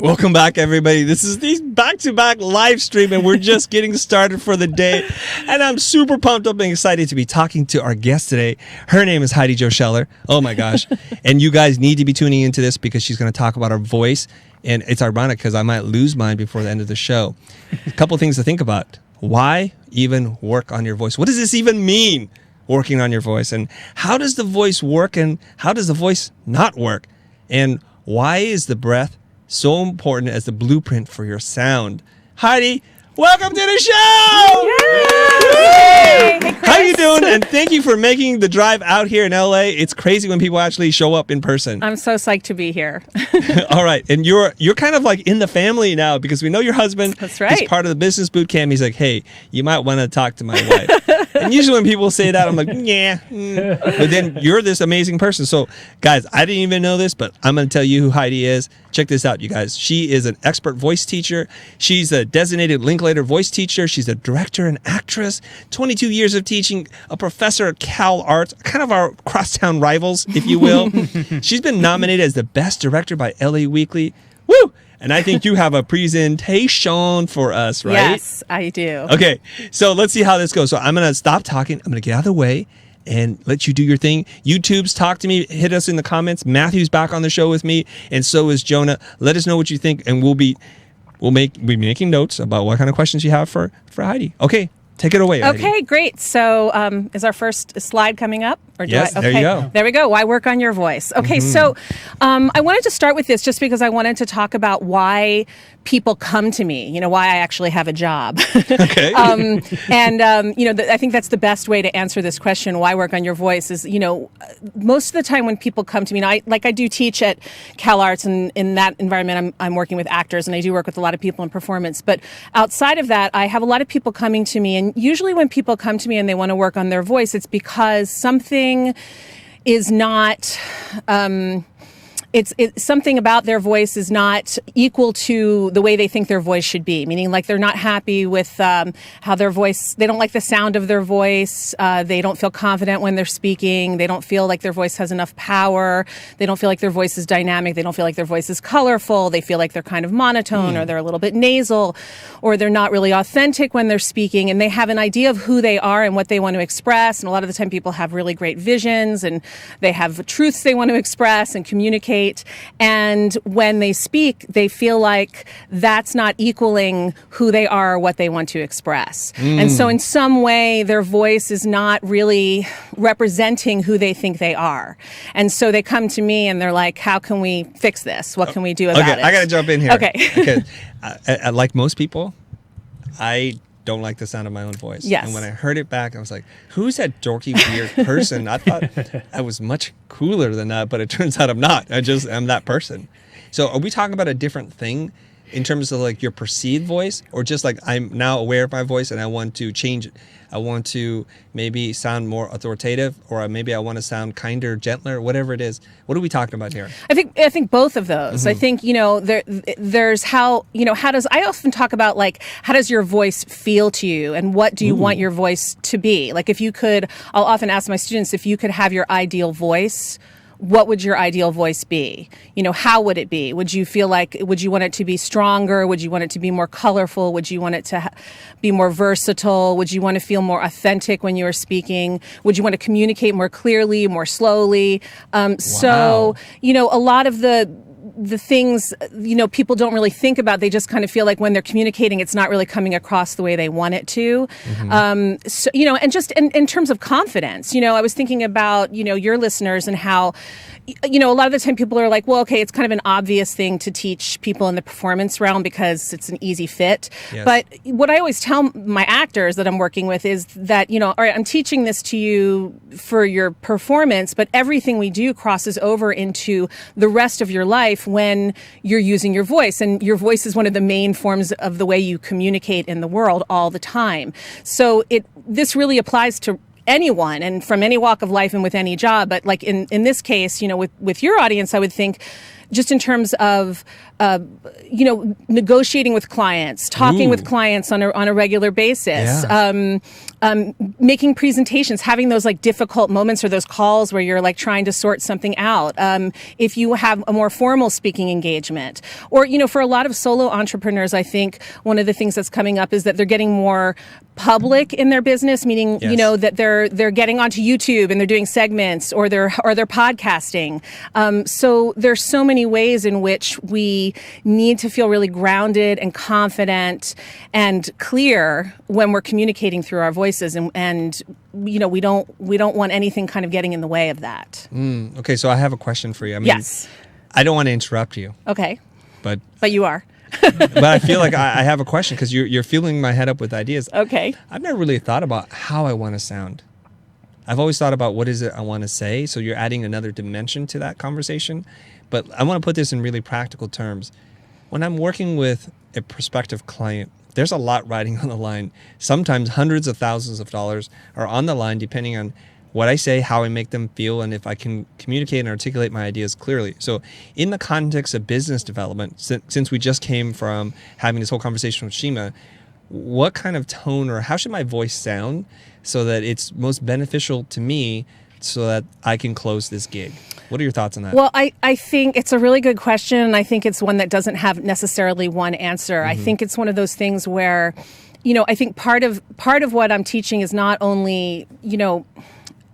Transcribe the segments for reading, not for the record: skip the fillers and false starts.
Welcome back, everybody. This is the back-to-back live stream, and we're just getting started for the day. And I'm super pumped up and excited to be talking to our guest today. Her name is Heidi Jo Scheller. Oh, my gosh. And you guys need to be tuning into this because she's going to talk about our voice. And it's ironic because I might lose mine before the end of the show. A couple things to think about. Why even work on your voice? What does this even mean, working on your voice? And how does the voice work and how does the voice not work? And why is the breath so important as the blueprint for your sound? Heidi, welcome to the show! Yay! Hey, How you doing? And thank you for making the drive out here in LA. It's crazy when people actually show up in person. I'm so psyched to be here. All right. And you're kind of like in the family now because we know your husband. That's right. He's part of the business boot camp. He's like, hey, you might want to talk to my wife. And usually when people say that, I'm like, yeah. But then you're this amazing person. So, guys, I didn't even know this, but I'm going to tell you who Heidi is. Check this out, you guys. She is an expert voice teacher. She's a designated Linklater voice teacher. She's a director and actress, 22 years of teaching, a professor at Cal Arts, kind of our crosstown rivals, if you will. She's been nominated as the best director by LA Weekly. Woo! And I think you have a presentation for us, right? Yes, I do. Okay, so let's see how this goes. So I'm going to stop talking. I'm going to get out of the way and let you do your thing. YouTube's talk to me. Hit us in the comments. Matthew's back on the show with me, and so is Jonah. Let us know what you think, and we'll be making notes about what kind of questions you have for Heidi. Okay, take it away, Heidi. Okay, great. So is our first slide coming up? Or Yes, there you go. There we go. Why work on your voice? Okay, so I wanted to start with this just because I wanted to talk about why people come to me, why I actually have a job. Okay. I think that's the best way to answer this question, why work on your voice, is, most of the time when people come to me, and I do teach at Cal Arts, and in that environment, I'm working with actors, and I do work with a lot of people in performance. But outside of that, I have a lot of people coming to me, and usually when people come to me and they want to work on their voice, it's because something is not it's something about their voice is not equal to the way they think their voice should be, meaning like they're not happy with how their voice, they don't like the sound of their voice, they don't feel confident when they're speaking, they don't feel like their voice has enough power, they don't feel like their voice is dynamic, they don't feel like their voice is colorful, they feel like they're kind of monotone or they're a little bit nasal, or they're not really authentic when they're speaking, and they have an idea of who they are and what they want to express. And a lot of the time people have really great visions and they have truths they want to express and communicate. And when they speak, they feel like that's not equaling who they are or what they want to express. And so in some way, their voice is not really representing who they think they are. And so they come to me and they're like, how can we fix this? What can we do about it? Okay, I got to jump in here. Okay. Because like most people, I don't like the sound of my own voice. Yes. And when I heard it back, I was like, who's that dorky, weird person? I thought I was much cooler than that, but it turns out I'm not. I'm that person. So are we talking about a different thing in terms of like your perceived voice, or just like I'm now aware of my voice and I want to change it? I want to maybe sound more authoritative, or maybe I want to sound kinder, gentler, whatever it is. What are we talking about here? I think both of those. I think, there's how does, I often talk about like, how does your voice feel to you and what do you want your voice to be? Like I'll often ask my students, if you could have your ideal voice, what would your ideal voice be? How would it be? Would you want it to be stronger? Would you want it to be more colorful? Would you want it to be more versatile? Would you want to feel more authentic when you are speaking? Would you want to communicate more clearly, more slowly? So, a lot of the things, people don't really think about, they just kind of feel like when they're communicating, it's not really coming across the way they want it to. So, and just in terms of confidence, I was thinking about, your listeners and how, a lot of the time people are like, well, okay, it's kind of an obvious thing to teach people in the performance realm because it's an easy fit. Yes. But what I always tell my actors that I'm working with is that, all right, I'm teaching this to you for your performance, but everything we do crosses over into the rest of your life when you're using your voice. And your voice is one of the main forms of the way you communicate in the world all the time. So this really applies to anyone and from any walk of life and with any job. But like in this case, with your audience, I would think just in terms of, negotiating with clients, talking with clients on a regular basis, making presentations, having those like difficult moments or those calls where you're like trying to sort something out. If you have a more formal speaking engagement, or, for a lot of solo entrepreneurs, I think one of the things that's coming up is that they're getting more public in their business, meaning, that they're getting onto YouTube and they're doing segments or they're podcasting. So there's so many ways in which we need to feel really grounded and confident and clear when we're communicating through our voices, and we don't want anything kind of getting in the way of that. Okay, so I have a question for you. I mean, yes. I don't want to interrupt you. Okay. But you are. But I feel like I have a question because you're filling my head up with ideas. Okay. I've never really thought about how I want to sound. I've always thought about what is it I want to say. So you're adding another dimension to that conversation. But I want to put this in really practical terms. When I'm working with a prospective client, there's a lot riding on the line. Sometimes hundreds of thousands of dollars are on the line depending on what I say, how I make them feel, and if I can communicate and articulate my ideas clearly. So in the context of business development, since we just came from having this whole conversation with Shima, what kind of tone or how should my voice sound so that it's most beneficial to me so that I can close this gig? What are your thoughts on that? Well, I think it's a really good question, and I think it's one that doesn't have necessarily one answer. I think it's one of those things where, I think part of what I'm teaching is not only,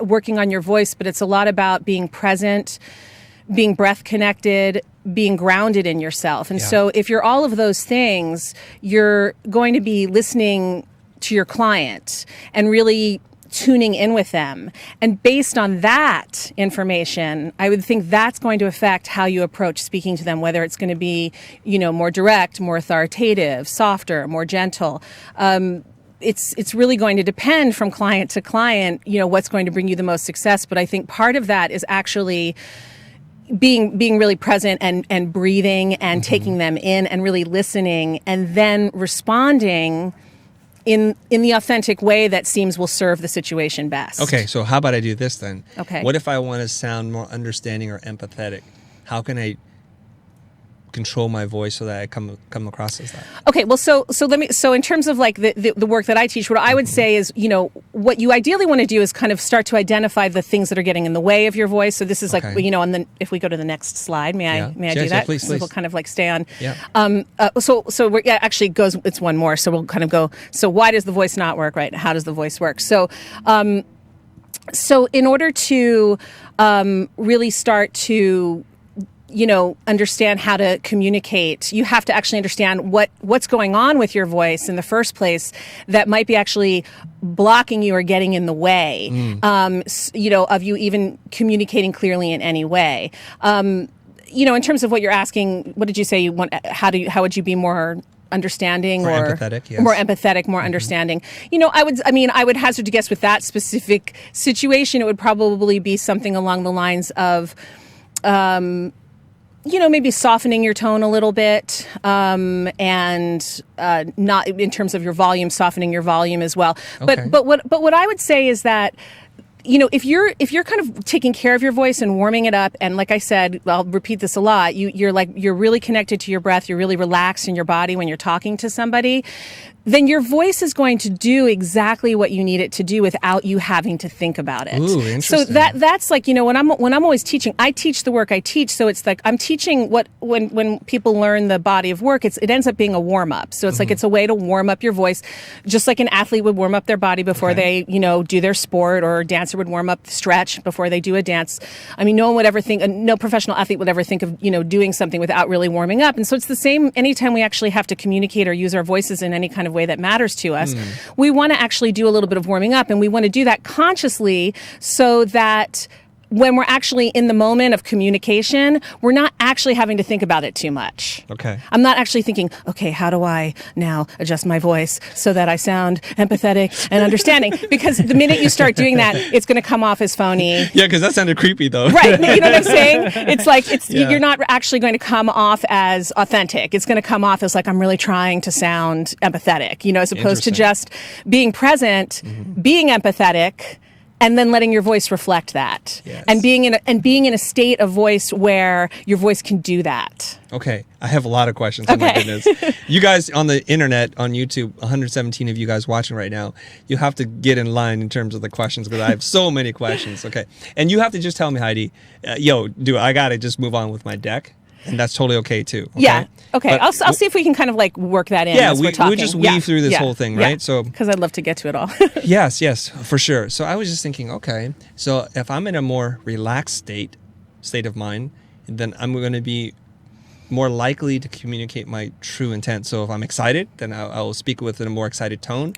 working on your voice, but it's a lot about being present, being breath connected, being grounded in yourself. And so if you're all of those things, you're going to be listening to your client and really tuning in with them. And based on that information, I would think that's going to affect how you approach speaking to them, whether it's going to be, more direct, more authoritative, softer, more gentle. It's really going to depend from client to client, what's going to bring you the most success. But I think part of that is actually being really present and breathing and taking them in and really listening and then responding in the authentic way that seems will serve the situation best. Okay, so how about I do this then? Okay. What if I want to sound more understanding or empathetic? How can I control my voice so that I come across as that? Okay, well, so in terms of like the work that I teach, what I would say is, what you ideally want to do is kind of start to identify the things that are getting in the way of your voice. So this is like, and then if we go to the next slide, may I do that? Please. So we'll kind of like stay on. Yeah. So we're, actually it goes, it's one more. So we'll kind of go, so why does the voice not work, right? How does the voice work? So in order to really start to understand how to communicate, you have to actually understand what's going on with your voice in the first place that might be actually blocking you or getting in the way, of you even communicating clearly in any way. In terms of what you're asking, what did you say you want? How would you be more understanding or empathetic, yes. More empathetic, more understanding? I would hazard to guess with that specific situation, it would probably be something along the lines of, maybe softening your tone a little bit, and not in terms of your volume, softening your volume as well. Okay. But what I would say is that, if you're kind of taking care of your voice and warming it up, and like I said, I'll repeat this a lot, you're really connected to your breath, you're really relaxed in your body when you're talking to somebody, then your voice is going to do exactly what you need it to do without you having to think about it. Ooh, interesting. So that's like, when I'm always teaching, I teach the work I teach. So it's like I'm teaching when people learn the body of work, it ends up being a warm up. So it's like it's a way to warm up your voice, just like an athlete would warm up their body before they do their sport, or a dancer would warm up the stretch before they do a dance. I mean, no one would ever think, no professional athlete would ever think of doing something without really warming up. And so it's the same anytime we actually have to communicate or use our voices in any kind of way that matters to us. We want to actually do a little bit of warming up, and we want to do that consciously so that when we're actually in the moment of communication, we're not actually having to think about it too much. Okay. I'm not actually thinking, okay, how do I now adjust my voice so that I sound empathetic and understanding? Because the minute you start doing that, it's going to come off as phony. Yeah, because that sounded creepy though. Right. You know what I'm saying? It's like, you're not actually going to come off as authentic. It's going to come off as like, I'm really trying to sound empathetic, as opposed to just being present, being empathetic, and then letting your voice reflect that, Yes. and being in a state of voice where your voice can do that. Okay, I have a lot of questions. Oh my goodness. You guys on the internet, on YouTube, 117 of you guys watching right now, you have to get in line in terms of the questions because I have so many questions. Okay, and you have to just tell me, Heidi, I gotta just move on with my deck. And that's totally okay too. Okay? Yeah. Okay. But I'll see if we can kind of like work that in. Yeah, as we're talking. we just weave through this whole thing, right? Yeah. So because I'd love to get to it all. yes, for sure. So I was just thinking, okay, so if I'm in a more relaxed state of mind, then I'm going to be more likely to communicate my true intent. So if I'm excited, then I will speak with a more excited tone.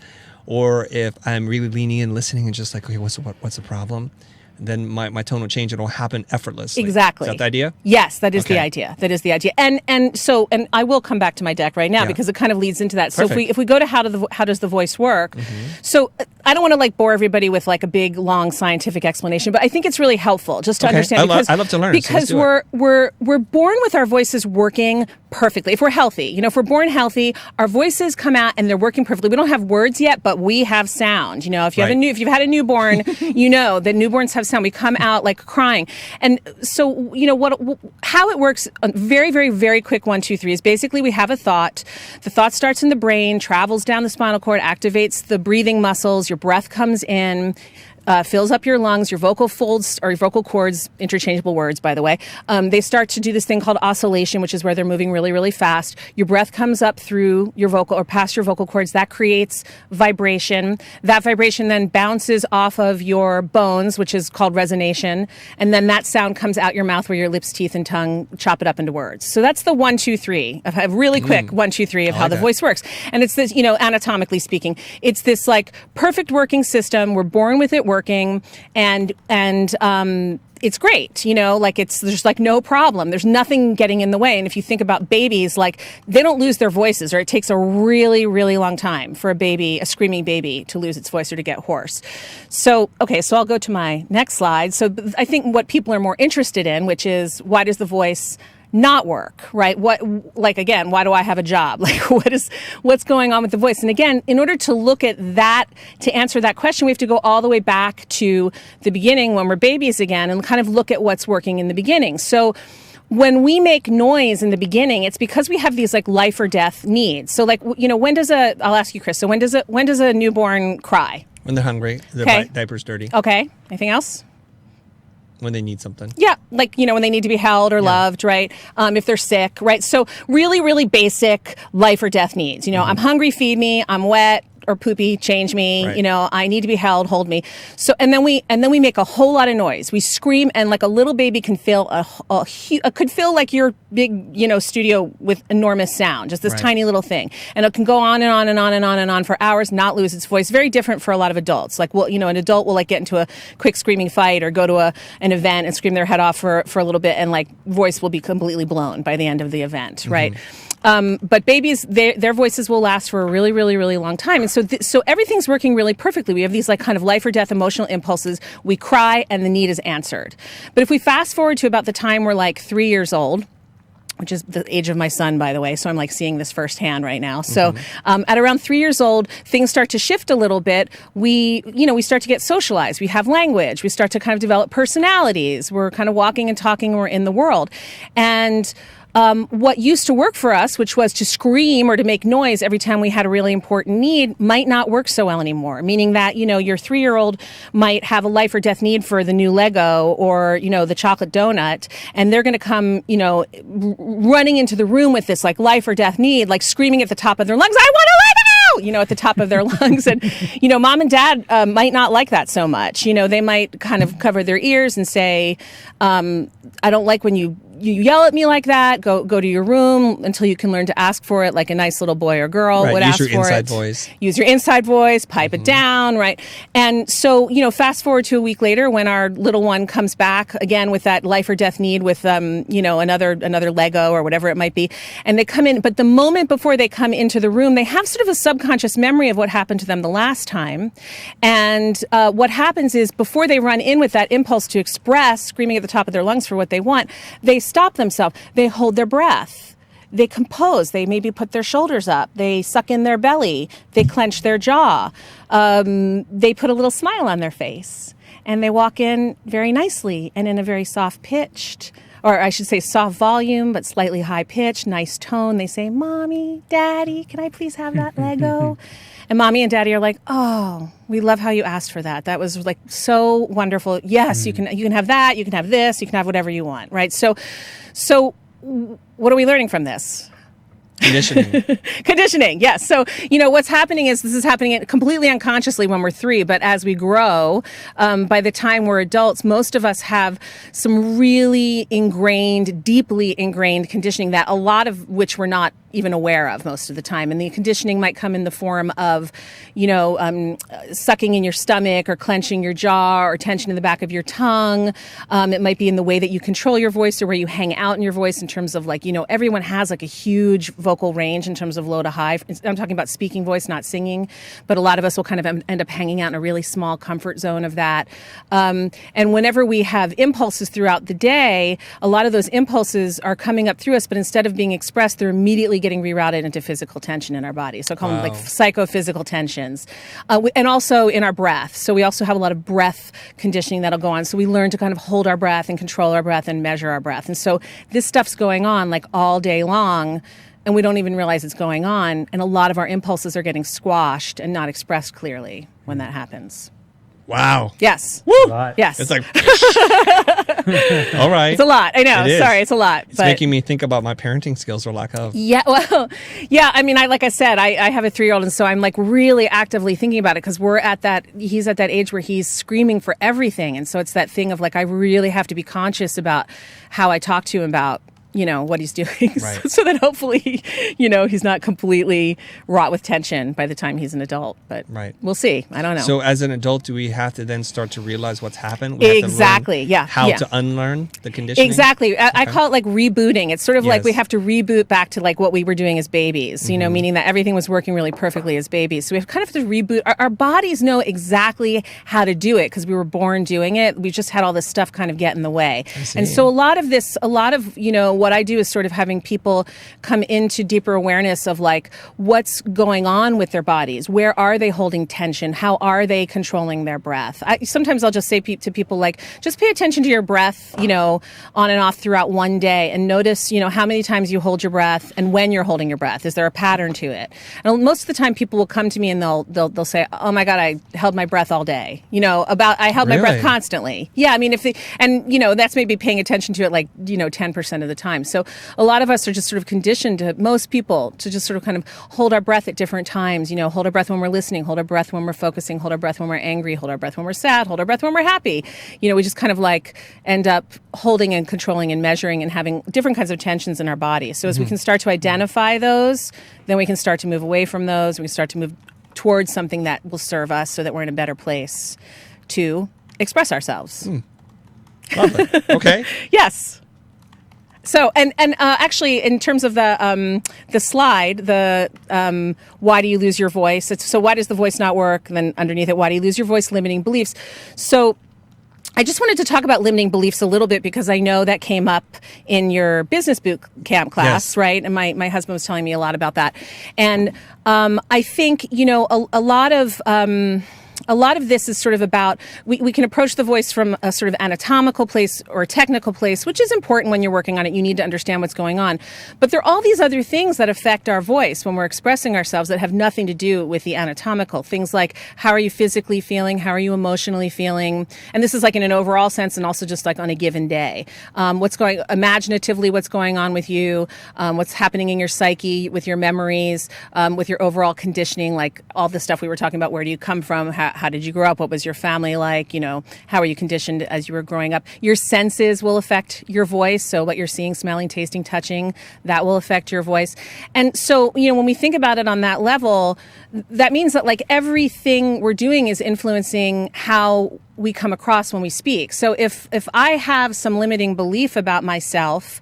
Or if I'm really leaning in, listening, and just like, okay, what's the problem? Then my tone will change. It'll happen effortlessly. Exactly. Is that the idea? Yes, that is the idea. That is the idea. And I will come back to my deck right now because it kind of leads into that. So Perfect. if we go to how does the voice work? So I don't want to like bore everybody with like a big long scientific explanation, but I think it's really helpful just to understand. I love to learn. Because we're born with our voices working perfectly. If we're healthy, if we're born healthy, our voices come out and they're working perfectly. We don't have words yet, but we have sound. If you've had a newborn, you know that newborns have sound. We come out like crying. And so, how it works, a very, very, very quick 1, 2, 3 is basically we have a thought. The thought starts in the brain, travels down the spinal cord, activates the breathing muscles, your breath comes in, fills up your lungs, your vocal folds or your vocal cords, interchangeable words, by the way. They start to do this thing called oscillation, which is where they're moving really, really fast. Your breath comes up through your vocal or past your vocal cords. That creates vibration. That vibration then bounces off of your bones, which is called resonation. And then that sound comes out your mouth where your lips, teeth, and tongue chop it up into words. So that's the 1, 2, 3 of a really quick 1, 2, 3 of how the voice works. And it's this, anatomically speaking, it's this like perfect working system. We're born with it working, and it's great, there's like no problem. There's nothing getting in the way. And if you think about babies, like they don't lose their voices, or it takes a really, really long time for a screaming baby to lose its voice or to get hoarse. So I'll go to my next slide. So I think what people are more interested in, which is why does the voice not work, right? Why do I have a job? Like, what's going on with the voice? And again, in order to look at that, to answer that question, we have to go all the way back to the beginning when we're babies again and kind of look at what's working in the beginning. So when we make noise in the beginning, it's because we have these like life or death needs. So like, I'll ask you, Chris, so when does a newborn cry? When they're hungry, their diaper's dirty. Okay. Anything else? When they need something. Yeah, like, when they need to be held or loved, right? If they're sick, right? So really, really basic life or death needs. I'm hungry, feed me. I'm wet or poopy, change me. Right. I need to be held, hold me. So and then we make a whole lot of noise. We scream, and like a little baby can fill could fill like your big studio with enormous sound, just this tiny little thing, and it can go on and on and on and on and on for hours, not lose its voice. Very different for a lot of adults. Like, an adult will like get into a quick screaming fight or go to an event and scream their head off for a little bit, and like voice will be completely blown by the end of the event, right? But babies, their voices will last for a really, really, really long time. And so everything's working really perfectly. We have these like kind of life or death emotional impulses. We cry and the need is answered. But if we fast forward to about the time we're like 3 years old, which is the age of my son, by the way, so I'm like seeing this firsthand right now. So at around 3 years old, things start to shift a little bit. We start to get socialized. We have language. We start to kind of develop personalities. We're kind of walking and talking. We're in the world. And what used to work for us, which was to scream or to make noise every time we had a really important need, might not work so well anymore. Meaning that, your 3-year-old might have a life or death need for the new Lego or, the chocolate donut. And they're going to come, running into the room with this like life or death need, like screaming at the top of their lungs, I want a Lego! At the top of their lungs. And, mom and dad might not like that so much. They might kind of cover their ears and say, I don't like when you yell at me like that. Go to your room until you can learn to ask for it, like a nice little boy or girl would ask for it. Use your inside voice. Use your inside voice, pipe it down, right? And so, fast forward to a week later when our little one comes back again with that life or death need with, another Lego or whatever it might be. And they come in, but the moment before they come into the room, they have sort of a subconscious memory of what happened to them the last time. And what happens is before they run in with that impulse to express, screaming at the top of their lungs for what they want, they stop themselves. They hold their breath. They compose. They maybe put their shoulders up. They suck in their belly. They clench their jaw. They put a little smile on their face. and they walk in very nicely and in a very soft pitched, or I should say soft volume, but slightly high pitched, nice tone. They say, "Mommy, Daddy, can I please have that Lego?" And Mommy and Daddy are like, "Oh, we love how you asked for that. That was like so wonderful. Yes, you can have that, you can have this, you can have whatever you want," right? So what are we learning from this? Conditioning. Conditioning, yes. So, what's happening is this is happening completely unconsciously when we're 3, but as we grow, by the time we're adults, most of us have some really deeply ingrained conditioning that a lot of which we're not even aware of most of the time. And the conditioning might come in the form of, sucking in your stomach or clenching your jaw or tension in the back of your tongue. It might be in the way that you control your voice or where you hang out in your voice in terms of everyone has like a huge vocal range in terms of low to high. I'm talking about speaking voice, not singing, but a lot of us will kind of end up hanging out in a really small comfort zone of that. And whenever we have impulses throughout the day, a lot of those impulses are coming up through us, but instead of being expressed, they're immediately getting rerouted into physical tension in our body. So I call them like psychophysical tensions. And also in our breath. So we also have a lot of breath conditioning that'll go on. So we learn to kind of hold our breath and control our breath and measure our breath. And so this stuff's going on like all day long, and we don't even realize it's going on. And a lot of our impulses are getting squashed and not expressed clearly when that happens. Wow. Yes. Woo! Yes. It's like, all right. It's a lot. I know. Sorry, it's a lot. It's making me think about my parenting skills or lack of. Yeah. Well, yeah. I mean, like I said, I have a 3-year-old, and so I'm like really actively thinking about it because he's at that age where he's screaming for everything. And so it's that thing of like, I really have to be conscious about how I talk to him about what he's doing right. so that hopefully, he's not completely wrought with tension by the time he's an adult. But right. We'll see. I don't know. So as an adult, do we have to then start to realize what's happened? Exactly. Yeah. How to unlearn the conditioning? Exactly. I call it like rebooting. It's sort of like we have to reboot back to like what we were doing as babies, meaning that everything was working really perfectly as babies. So we kind of have to reboot. Our bodies know exactly how to do it because we were born doing it. We just had all this stuff kind of get in the way. And so a lot of what I do is sort of having people come into deeper awareness of like what's going on with their bodies. Where are they holding tension? How are they controlling their breath? Sometimes I'll just say to people like, just pay attention to your breath, on and off throughout one day and notice, how many times you hold your breath and when you're holding your breath. Is there a pattern to it? And most of the time people will come to me and they'll say, "Oh my God, I held my breath all day." I held my breath constantly. Yeah. I mean, that's maybe paying attention to it like, 10% of the time. So a lot of us are just sort of conditioned most people to just sort of kind of hold our breath at different times, hold our breath when we're listening, hold our breath when we're focusing, hold our breath when we're angry, hold our breath when we're sad, hold our breath when we're happy. We just kind of like end up holding and controlling and measuring and having different kinds of tensions in our body. So as we can start to identify those, then we can start to move away from those. We can start to move towards something that will serve us so that we're in a better place to express ourselves. Lovely. Okay. Yes. So, and actually, in terms of the slide, why do you lose your voice? So why does the voice not work? And then underneath it, why do you lose your voice? Limiting beliefs. So I just wanted to talk about limiting beliefs a little bit because I know that came up in your business boot camp class, right? And my husband was telling me a lot about that. And I think, a lot of this is sort of about, we can approach the voice from a sort of anatomical place or a technical place, which is important when you're working on it. You need to understand what's going on. But there are all these other things that affect our voice when we're expressing ourselves that have nothing to do with the anatomical. Things like, how are you physically feeling? How are you emotionally feeling? And this is like in an overall sense and also just like on a given day. Imaginatively, what's going on with you, what's happening in your psyche, with your memories, with your overall conditioning, like all the stuff we were talking about. Where do you come from? How did you grow up? What was your family like? How were you conditioned as you were growing up? Your senses will affect your voice. So what you're seeing, smelling, tasting, touching, that will affect your voice. And so, when we think about it on that level, that means that like everything we're doing is influencing how we come across when we speak. So if I have some limiting belief about myself,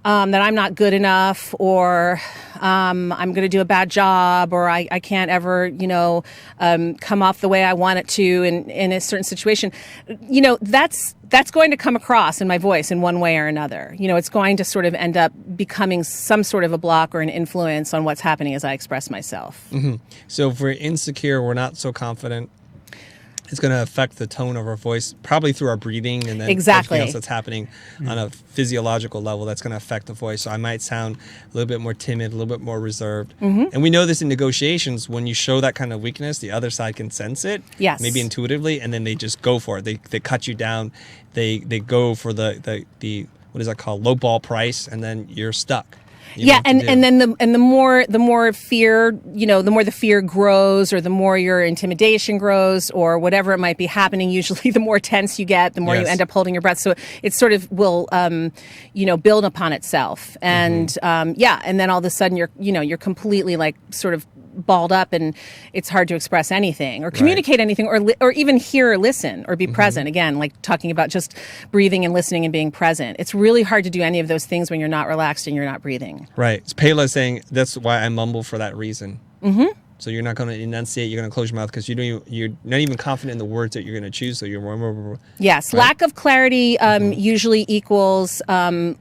that I'm not good enough, or I'm going to do a bad job, or I can't ever, come off the way I want it to in a certain situation, that's going to come across in my voice in one way or another. It's going to sort of end up becoming some sort of a block or an influence on what's happening as I express myself. Mm-hmm. So if we're insecure, we're not so confident, it's going to affect the tone of our voice, probably through our breathing and then Exactly. everything else that's happening on a physiological level that's going to affect the voice. So I might sound a little bit more timid, a little bit more reserved. And we know this in negotiations. When you show that kind of weakness, the other side can sense it, Yes. maybe intuitively, and then they just go for it. They cut you down. They go for the what is that called, low ball price, and then you're stuck. Yeah, and then the more fear, the more the fear grows, or the more your intimidation grows, or whatever it might be happening. Usually, the more tense you get, the more you end up holding your breath. So it sort of will, build upon itself, and and then all of a sudden you're completely like sort of balled up, and it's hard to express anything or communicate anything, or even hear or listen or be present. Again, like talking about just breathing and listening and being present. It's really hard to do any of those things when you're not relaxed and you're not breathing. Right. It's Pela saying that's why I mumble for that reason. So you're not going to enunciate. You're going to close your mouth because you're not even confident in the words that you're going to choose. So you're yes. Right? Lack of clarity usually equals mumbling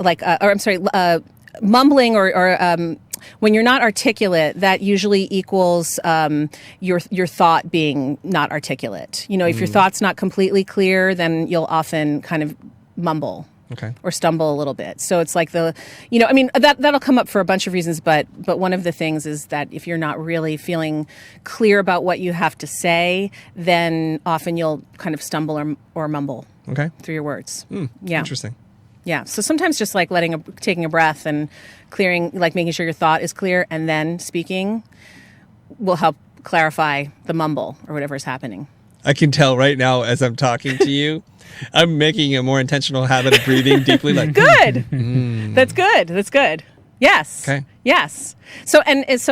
or when you're not articulate, that usually equals your thought being not articulate. If your thought's not completely clear, then you'll often kind of mumble. Okay. Or stumble a little bit. So it's like that'll come up for a bunch of reasons, but one of the things is that if you're not really feeling clear about what you have to say, then often you'll kind of stumble or mumble through your words. Yeah. Interesting. Yeah. So sometimes just like taking a breath and clearing, like making sure your thought is clear and then speaking will help clarify the mumble or whatever is happening. I can tell right now as I'm talking to you, I'm making a more intentional habit of breathing deeply. Like good. That's good. That's good. Yes. Okay. Yes. So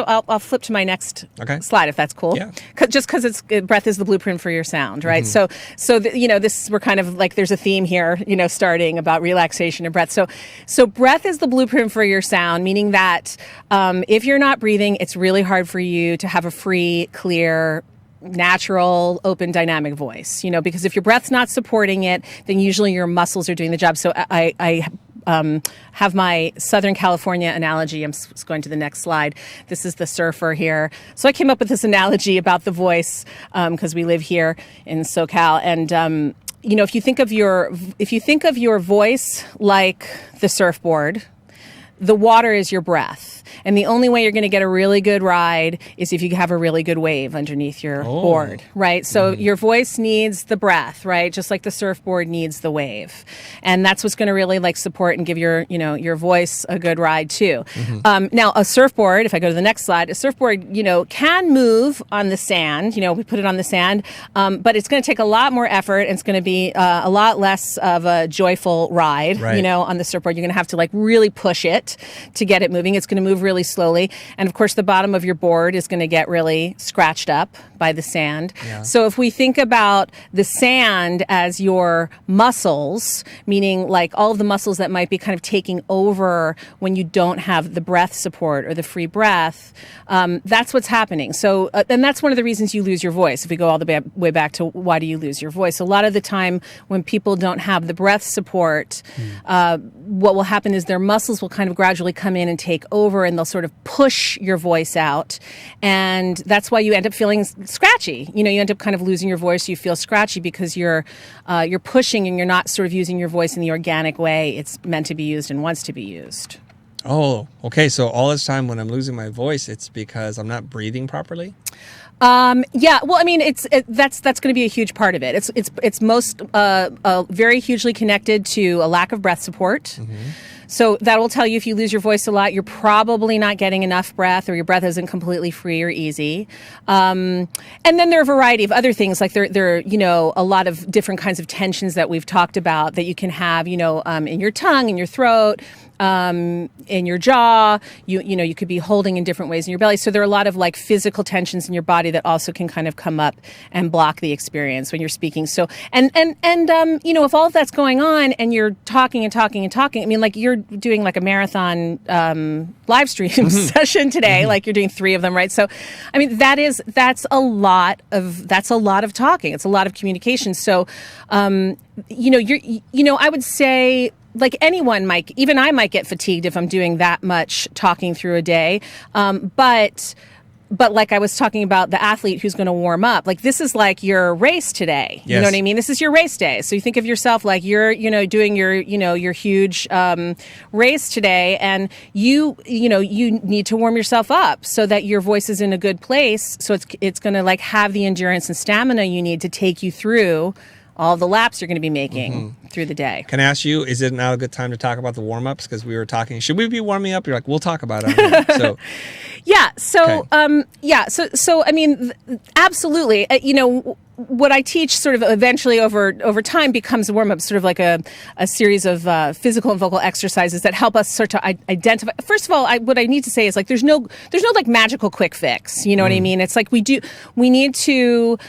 I'll flip to my next slide if that's cool. Yeah. Just because breath is the blueprint for your sound, right? So we're kind of like there's a theme here, starting about relaxation and breath. So breath is the blueprint for your sound, meaning that if you're not breathing, it's really hard for you to have a free, clear, natural, open, dynamic voice, because if your breath's not supporting it, then usually your muscles are doing the job. So I have my Southern California analogy. I'm just going to the next slide. This is the surfer here. So I came up with this analogy about the voice because we live here in SoCal. And, if you think of your voice like the surfboard, the water is your breath. And the only way you're going to get a really good ride is if you have a really good wave underneath your board, right? So your voice needs the breath, right? Just like the surfboard needs the wave. And that's what's going to really like support and give your voice a good ride too. Now a surfboard, if I go to the next slide, a surfboard, can move on the sand, we put it on the sand, but it's going to take a lot more effort and it's going to be a lot less of a joyful ride, on the surfboard. You're going to have to like really push it to get it moving. It's going to move really slowly. And of course, the bottom of your board is going to get really scratched up by the sand. Yeah. So if we think about the sand as your muscles, meaning like all of the muscles that might be kind of taking over when you don't have the breath support or the free breath, that's what's happening. So, and that's one of the reasons you lose your voice. If we go all the way back to why do you lose your voice? A lot of the time when people don't have the breath support, what will happen is their muscles will kind of gradually come in and take over, and they'll sort of push your voice out. And that's why you end up feeling scratchy. You end up kind of losing your voice. You feel scratchy because you're pushing and you're not sort of using your voice in the organic way it's meant to be used and wants to be used. Oh, okay. So all this time when I'm losing my voice, it's because I'm not breathing properly? Yeah. Well, I mean, that's going to be a huge part of it. It's most very hugely connected to a lack of breath support. So that will tell you if you lose your voice a lot, you're probably not getting enough breath, or your breath isn't completely free or easy. And then there are a variety of other things, like there are, a lot of different kinds of tensions that we've talked about that you can have, in your tongue, in your throat, in your jaw. You could be holding in different ways in your belly. So there are a lot of like physical tensions in your body that also can kind of come up and block the experience when you're speaking. So and if all of that's going on and you're talking and talking and talking, I mean, like you're doing like a marathon live stream session today, like you're doing 3 of them, right? So, I mean, that's a lot of talking. It's a lot of communication. So, I would say, like anyone might, even I might get fatigued if I'm doing that much talking through a day. But but like I was talking about the athlete who's going to warm up, like this is like your race today. Yes. You know what I mean? This is your race day. So you think of yourself like you're, doing your huge race today, and you need to warm yourself up so that your voice is in a good place. So it's going to like have the endurance and stamina you need to take you through all the laps you're going to be making through the day. Can I ask you, is it now a good time to talk about the warm-ups? Because we were talking, should we be warming up? You're like, we'll talk about it. So, yeah. So, okay. So I mean, absolutely. What I teach sort of eventually over time becomes a warm-up, sort of like a series of physical and vocal exercises that help us sort of identify. First of all, what I need to say is like there's no like magical quick fix. You know what I mean? It's like we need to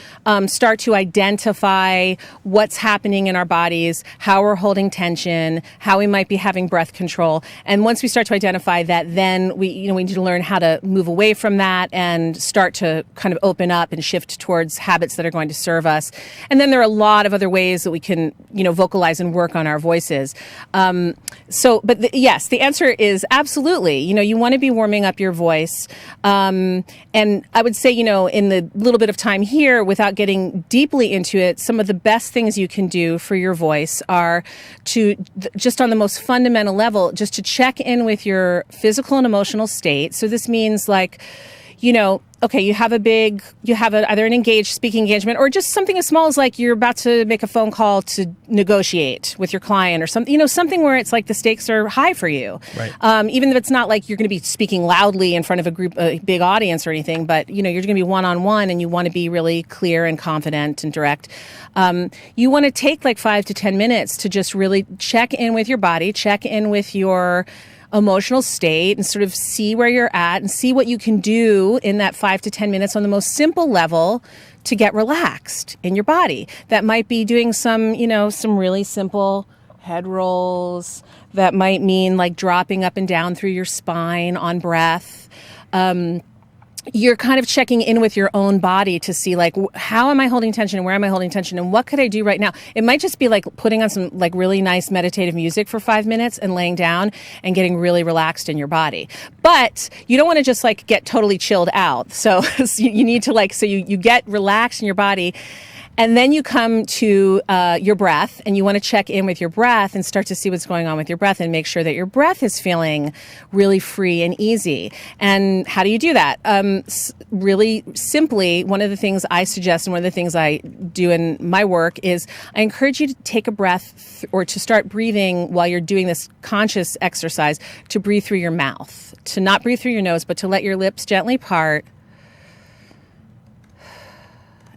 start to identify what's happening in our bodies, how we're holding tension, how we might be having breath control, and once we start to identify that, then we need to learn how to move away from that and start to kind of open up and shift towards habits that are going to serve us. And then there are a lot of other ways that we can, vocalize and work on our voices. Yes, the answer is absolutely. You want to be warming up your voice. And I would say, in the little bit of time here, without getting deeply into it, some of the best things you can do for your voice are to, just on the most fundamental level, just to check in with your physical and emotional state. So this means like, okay, you have either an engaged speaking engagement or just something as small as like you're about to make a phone call to negotiate with your client or something, something where it's like the stakes are high for you. Right. Even if it's not like you're going to be speaking loudly in front of a big audience or anything, but you're going to be one-on-one and you want to be really clear and confident and direct. You want to take like 5 to 10 minutes to just really check in with your body, check in with your emotional state and sort of see where you're at and see what you can do in that 5 to 10 minutes on the most simple level to get relaxed in your body. That might be doing some really simple head rolls. That might mean like dropping up and down through your spine on breath. You're kind of checking in with your own body to see like, how am I holding tension and where am I holding tension and what could I do right now? It might just be like putting on some like really nice meditative music for 5 minutes and laying down and getting really relaxed in your body. But you don't want to just like get totally chilled out. So you need to you get relaxed in your body. And then you come to your breath, and you want to check in with your breath and start to see what's going on with your breath and make sure that your breath is feeling really free and easy. And how do you do that? Really simply, one of the things I suggest and one of the things I do in my work is I encourage you to take a breath or to start breathing while you're doing this conscious exercise, to breathe through your mouth, to not breathe through your nose, but to let your lips gently part.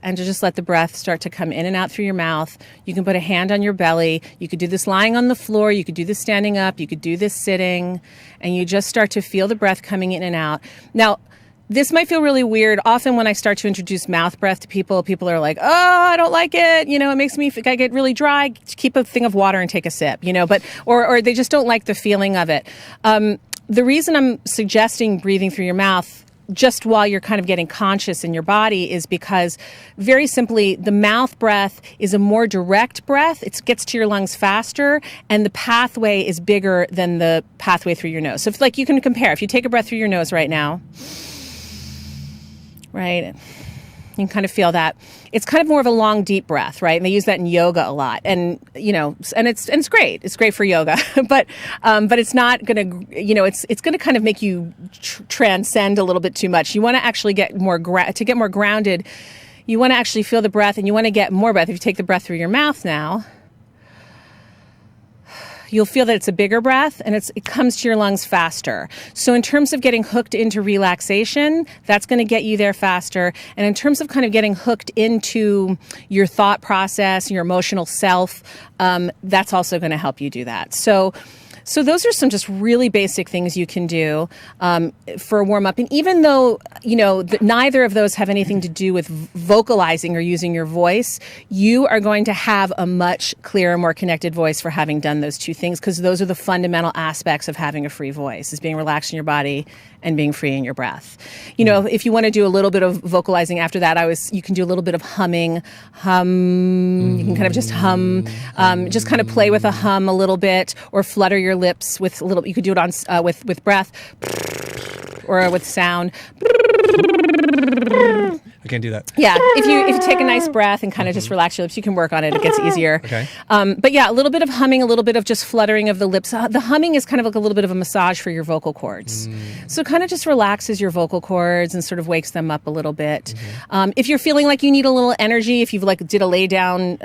And to just let the breath start to come in and out through your mouth. You can put a hand on your belly. You could do this lying on the floor. You could do this standing up. You could do this sitting. And you just start to feel the breath coming in and out. Now, this might feel really weird. Often when I start to introduce mouth breath to people, people are like, oh, I don't like it. It makes me, I get really dry. Keep a thing of water and take a sip, or they just don't like the feeling of it. The reason I'm suggesting breathing through your mouth just while you're kind of getting conscious in your body is because, very simply, the mouth breath is a more direct breath. It gets to your lungs faster, and the pathway is bigger than the pathway through your nose. So if you can compare, if you take a breath through your nose right now, right, you can kind of feel that. It's kind of more of a long, deep breath, right? And they use that in yoga a lot. And, and it's great. It's great for yoga, but it's not going to, it's going to kind of make you transcend a little bit too much. You want to actually get more, to get more grounded. You want to actually feel the breath and you want to get more breath. If you take the breath through your mouth now, you'll feel that it's a bigger breath and it comes to your lungs faster. So in terms of getting hooked into relaxation, that's going to get you there faster. And in terms of kind of getting hooked into your thought process, your emotional self, that's also going to help you do that. So those are some just really basic things you can do for a warm-up. And even though, neither of those have anything to do with vocalizing or using your voice, you are going to have a much clearer, more connected voice for having done those two things, because those are the fundamental aspects of having a free voice, is being relaxed in your body and being free in your breath. If you want to do a little bit of vocalizing after that, you can do a little bit of humming. You can kind of just hum, just kind of play with a hum a little bit, or flutter your lips with a little. You could do it on with breath or with sound. I can't do that. Yeah, if you take a nice breath and kind of just relax your lips, you can work on it. It gets easier. Okay. But yeah, a little bit of humming, a little bit of just fluttering of the lips. The humming is kind of like a little bit of a massage for your vocal cords. So kind of just relaxes your vocal cords and sort of wakes them up a little bit. If you're feeling like you need a little energy, if you've like did a lay down,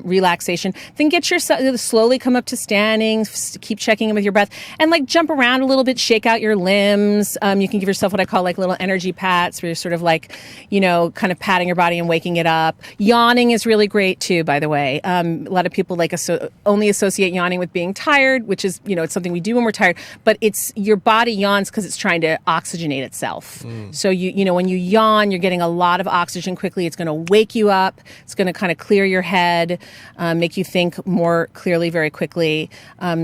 relaxation, then get yourself slowly come up to standing. Keep checking in with your breath and like jump around a little bit, shake out your limbs. You can give yourself what I call like little energy pats, where you're sort of like, kind of patting your body and waking it up. Yawning is really great too, by the way. A lot of people only associate yawning with being tired, which is, it's something we do when we're tired, but it's your body yawns because it's trying to oxygenate itself. So when you yawn, you're getting a lot of oxygen quickly. It's going to wake you up. It's going to kind of clear your head, make you think more clearly very quickly.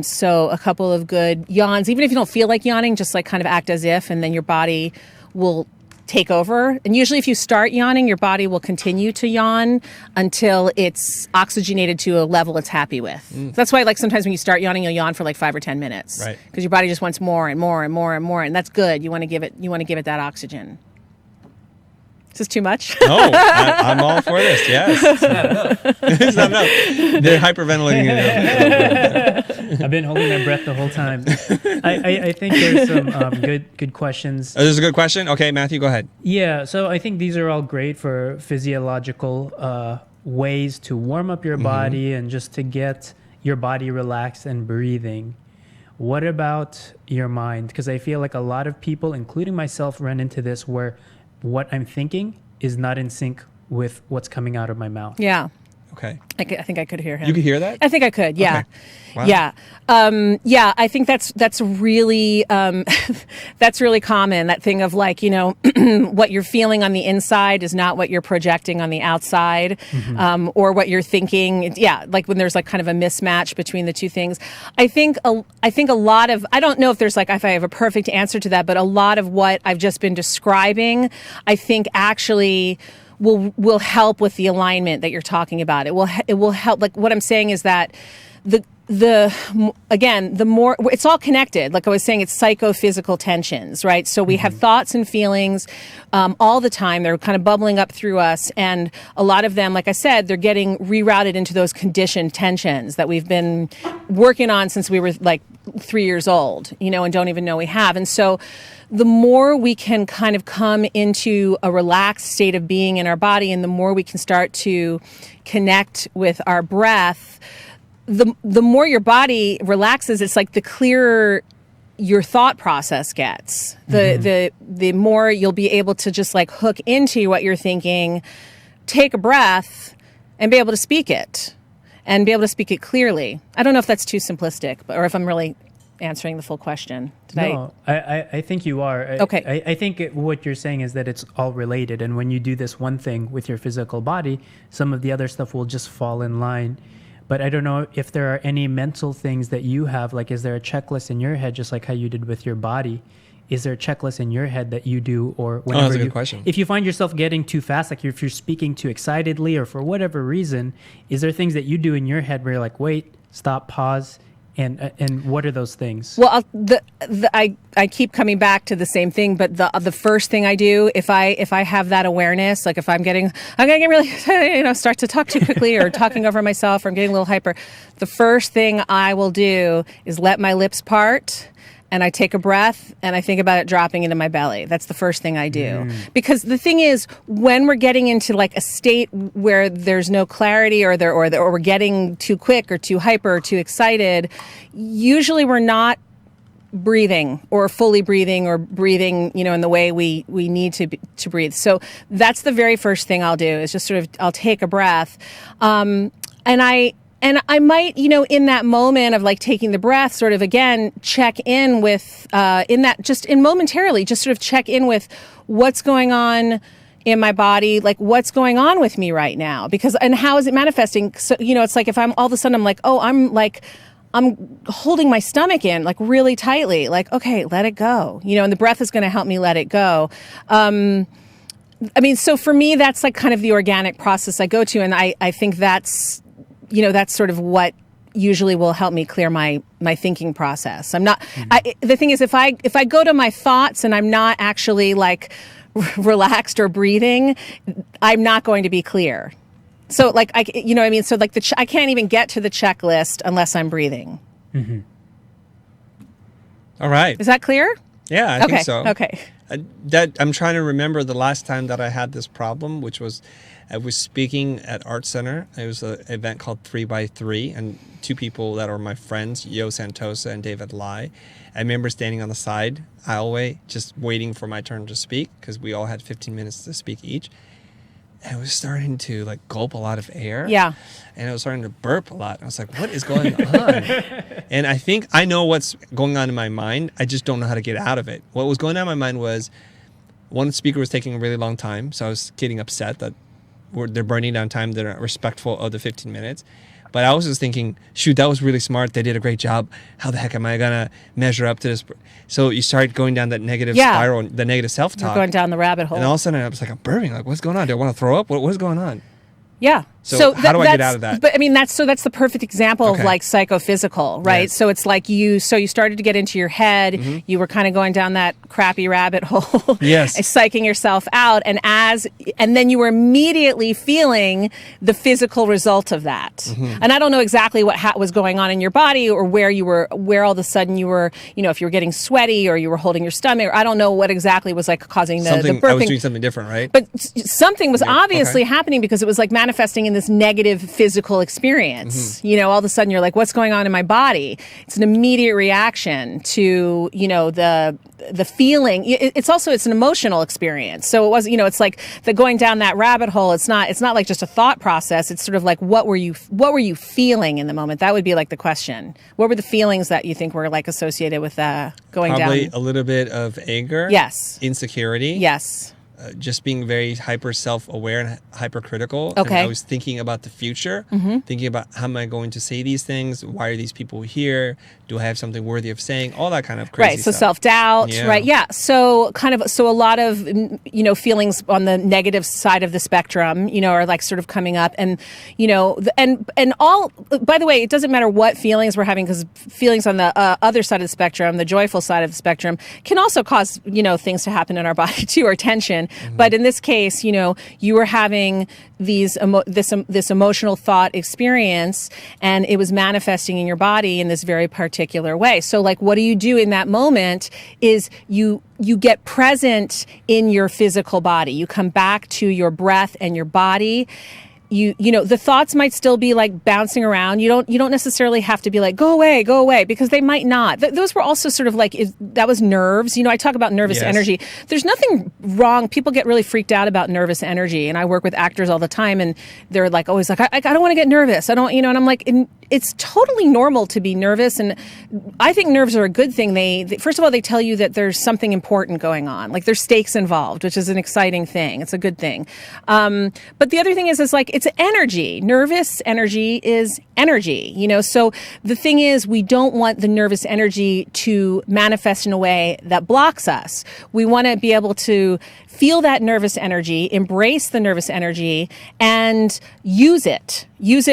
So a couple of good yawns, even if you don't feel like yawning, just like kind of act as if, and then your body will take over. And usually if you start yawning, your body will continue to yawn until it's oxygenated to a level it's happy with. So that's why like sometimes when you start yawning, you'll yawn for like 5 or 10 minutes. Right. Because your body just wants more and more and more and more. And that's good. You want to give it that oxygen. Is this too much? No, I'm all for this. Yes. It's not enough. They're hyperventilating it. I've been holding my breath the whole time. I think there's some good questions. Oh, there's a good question? Okay, Matthew, go ahead. Yeah, so I think these are all great for physiological ways to warm up your body and just to get your body relaxed and breathing. What about your mind? Because I feel like a lot of people, including myself, run into this where what I'm thinking is not in sync with what's coming out of my mouth. Yeah. Okay. I think I could hear him. You could hear that? I think I could. Yeah. Okay. Wow. Yeah. I think that's really that's really common. That thing of like, what you're feeling on the inside is not what you're projecting on the outside, or what you're thinking. Yeah. Like when there's like kind of a mismatch between the two things. I think a lot of, I don't know if there's like, if I have a perfect answer to that, but a lot of what I've just been describing, I think actually will help with the alignment that you're talking about. It will help. Like what I'm saying is that the more it's all connected. Like I was saying, it's psychophysical tensions, right? So we have thoughts and feelings all the time. They're kind of bubbling up through us, and a lot of them, like I said, they're getting rerouted into those conditioned tensions that we've been working on since we were like 3 years old, and don't even know we have. And so the more we can kind of come into a relaxed state of being in our body, and the more we can start to connect with our breath, the more your body relaxes. It's like the clearer your thought process gets. The more you'll be able to just like hook into what you're thinking, take a breath, and be able to speak it, and be able to speak it clearly. I don't know if that's too simplistic, or if I'm really answering the full question. I think you are. Okay. I think what you're saying is that it's all related. And when you do this one thing with your physical body, some of the other stuff will just fall in line. But I don't know if there are any mental things that you have. Like, is there a checklist in your head, just like how you did with your body? Is there a checklist in your head that you do, or whenever that's a good question. If you find yourself getting too fast, like if you're speaking too excitedly or for whatever reason, is there things that you do in your head where you're like, wait, stop, pause? And what are those things? Well, I keep coming back to the same thing, but the first thing I do, if I have that awareness, like if I'm gonna get really, start to talk too quickly or talking over myself, or I'm getting a little hyper, the first thing I will do is let my lips part, and I take a breath, and I think about it dropping into my belly. That's the first thing I do. Because the thing is, when we're getting into like a state where there's no clarity, or we're getting too quick or too hyper or too excited, usually we're not breathing or fully breathing or breathing, in the way we need to breathe. So that's the very first thing I'll do, is just sort of, I'll take a breath. And I might, in that moment of like taking the breath, sort of again, check in with, momentarily, just sort of check in with what's going on in my body, like what's going on with me right now, and how is it manifesting? So, it's like if I'm all of a sudden I'm like, oh, I'm holding my stomach in like really tightly, like, okay, let it go, and the breath is going to help me let it go. So for me, that's like kind of the organic process I go to. And I think that's sort of what usually will help me clear my thinking process. I'm not, the thing is, if I go to my thoughts and I'm not actually like relaxed or breathing, I'm not going to be clear. So like, you know what I mean? So like I can't even get to the checklist unless I'm breathing. Mm-hmm. All right. Is that clear? Yeah, I think so. Okay. I'm trying to remember the last time that I had this problem, which was I was speaking at Art Center. It was an event called 3x3, and two people that are my friends, Yo Santosa and David Lai. I remember standing on the side aisleway, just waiting for my turn to speak, because we all had 15 minutes to speak each. And I was starting to like gulp a lot of air. Yeah. And I was starting to burp a lot. I was like, what is going on? And I think I know what's going on in my mind. I just don't know how to get out of it. What was going on in my mind was one speaker was taking a really long time. So I was getting upset that they're burning down time. They're not respectful of the 15 minutes. But I was just thinking, shoot, that was really smart. They did a great job. How the heck am I going to measure up to this? So you start going down that negative spiral, the negative self-talk. You're going down the rabbit hole. And all of a sudden I was like, I'm burping. Like, what's going on? Do I want to throw up? What is going on? Yeah. So how do I get out of that? But I mean, that's the perfect example of like psychophysical, right? Yes. So it's like you started to get into your head, you were kind of going down that crappy rabbit hole, Yes. psyching yourself out. And then you were immediately feeling the physical result of that. And I don't know exactly what was going on in your body or where all of a sudden you were, you know, if you were getting sweaty or you were holding your stomach, or I don't know what exactly was like causing the burping. I was doing something different, right? But something was obviously happening because it was like manifesting in this negative physical experience. You know, all of a sudden you're like, what's going on in my body? It's an immediate reaction to, you know, the feeling. It's an emotional experience. So it was, you know, it's like the going down that rabbit hole. It's not like just a thought process. It's sort of like, what were you feeling in the moment? That would be like the question. What were the feelings that you think were like associated with going down? Probably a little bit of anger. Yes. Insecurity. Yes. Just being very hyper self-aware and hypercritical. Okay. And I was thinking about the future, thinking about how am I going to say these things? Why are these people here? Do I have something worthy of saying? All that kind of crazy Right. So stuff. self-doubt, Yeah. right? Yeah. So a lot of, you know, feelings on the negative side of the spectrum, you know, are like sort of coming up, and, you know, and all, by the way, it doesn't matter what feelings we're having, because feelings on the other side of the spectrum, the joyful side of the spectrum, can also cause, you know, things to happen in our body too, or tension. But in this case, you know, you were having this emotional thought experience, and it was manifesting in your body in this very particular way. So like, what do you do in that moment is you get present in your physical body. You come back to your breath and your body. You know, the thoughts might still be like bouncing around. You don't necessarily have to be like, go away, because they might not. Those were also sort of like, that was nerves. You know, I talk about nervous energy. There's nothing wrong. People get really freaked out about nervous energy. And I work with actors all the time, and they're like, always like, I don't want to get nervous. I don't, you know, and I'm like, it's totally normal to be nervous. And I think nerves are a good thing. They first of all, they tell you that there's something important going on. Like there's stakes involved, which is an exciting thing. It's a good thing. But the other thing is like, it's energy. Nervous energy is energy, you know? So the thing is, we don't want the nervous energy to manifest in a way that blocks us. We want to be able to feel that nervous energy, embrace the nervous energy, and use it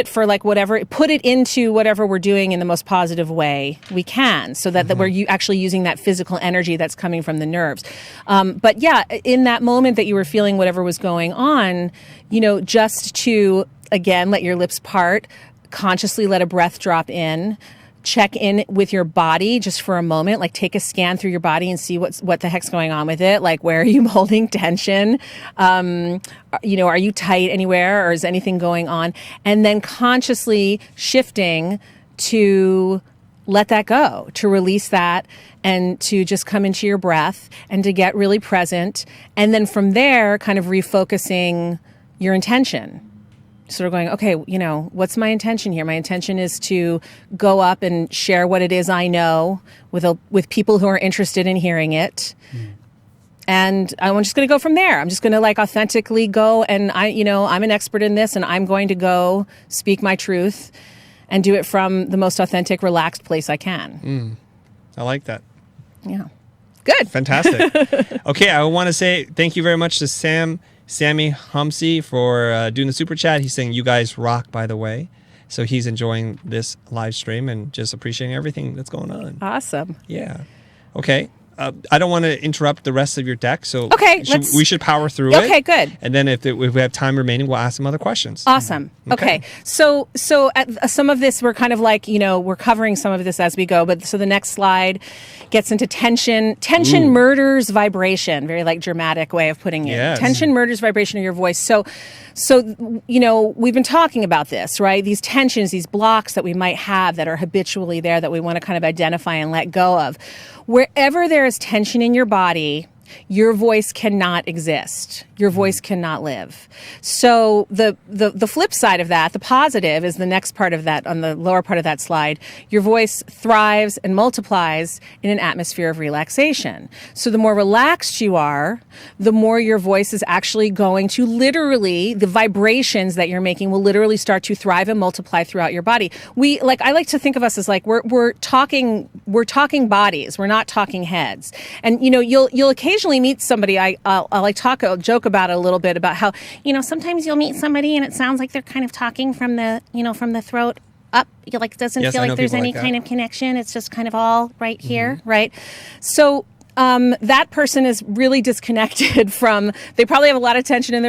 for like whatever, put it into whatever we're doing in the most positive way we can, so that we're actually using that physical energy that's coming from the nerves. But yeah, in that moment that you were feeling whatever was going on, you know, just to, again, let your lips part, consciously let a breath drop in, check in with your body just for a moment, like take a scan through your body and see what the heck's going on with it. Like, where are you holding tension? You know, are you tight anywhere, or is anything going on? And then consciously shifting to let that go, to release that, and to just come into your breath and to get really present. And then from there, kind of refocusing your intention. Sort of going, okay, you know, what's my intention here? My intention is to go up and share what it is I know with people who are interested in hearing it. And I'm just going to go from there. I'm just going to like authentically go, and I'm an expert in this, and I'm going to go speak my truth and do it from the most authentic, relaxed place I can. I like that. Yeah. Good. Fantastic. Okay, I want to say thank you very much to Sammy Humsey for doing the super chat. He's saying, you guys rock, by the way. So he's enjoying this live stream and just appreciating everything that's going on. Awesome. Yeah. Okay. I don't want to interrupt the rest of your deck, so Okay, we should power through it. Okay, good. And then if we have time remaining, we'll ask some other questions. Awesome. Okay. So at some of this, we're kind of like, we're covering some of this as we go. But so the next slide gets into tension. Tension murders vibration. Very like dramatic way of putting it. Yes. Tension murders vibration of your voice. So we've been talking about this, right? These tensions, these blocks that we might have that are habitually there that we want to kind of identify and let go of. Wherever there is tension in your body, your voice cannot exist. Your voice cannot live. So the flip side of that, the positive, is the next part of that on the lower part of that slide. Your voice thrives and multiplies in an atmosphere of relaxation. So the more relaxed you are, the more your voice is actually going to literally, the vibrations that you're making will literally start to thrive and multiply throughout your body. I like to think of us as like we're talking bodies. We're not talking heads. And you'll occasionally meet somebody. I'll joke about it a little bit about how sometimes you'll meet somebody and it sounds like they're kind of talking from the from the throat up. It doesn't feel like there's any kind of connection. It's just kind of all right here, right? So that person is really disconnected from. They probably have a lot of tension in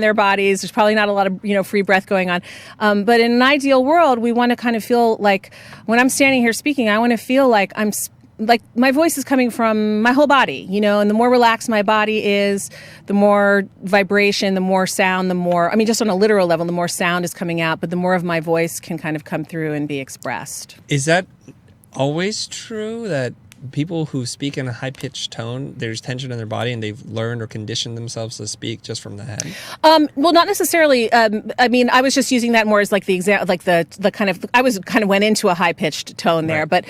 their bodies. There's probably not a lot of free breath going on. But in an ideal world, we want to kind of feel like when I'm standing here speaking, I want to feel like like my voice is coming from my whole body, and the more relaxed my body is, the more vibration, the more sound, just on a literal level, the more sound is coming out, but the more of my voice can kind of come through and be expressed. Is that always true that people who speak in a high-pitched tone, there's tension in their body and they've learned or conditioned themselves to speak just from the head? Well, not necessarily. I was just using that more as like the example, like the kind of, went into a high-pitched tone there, but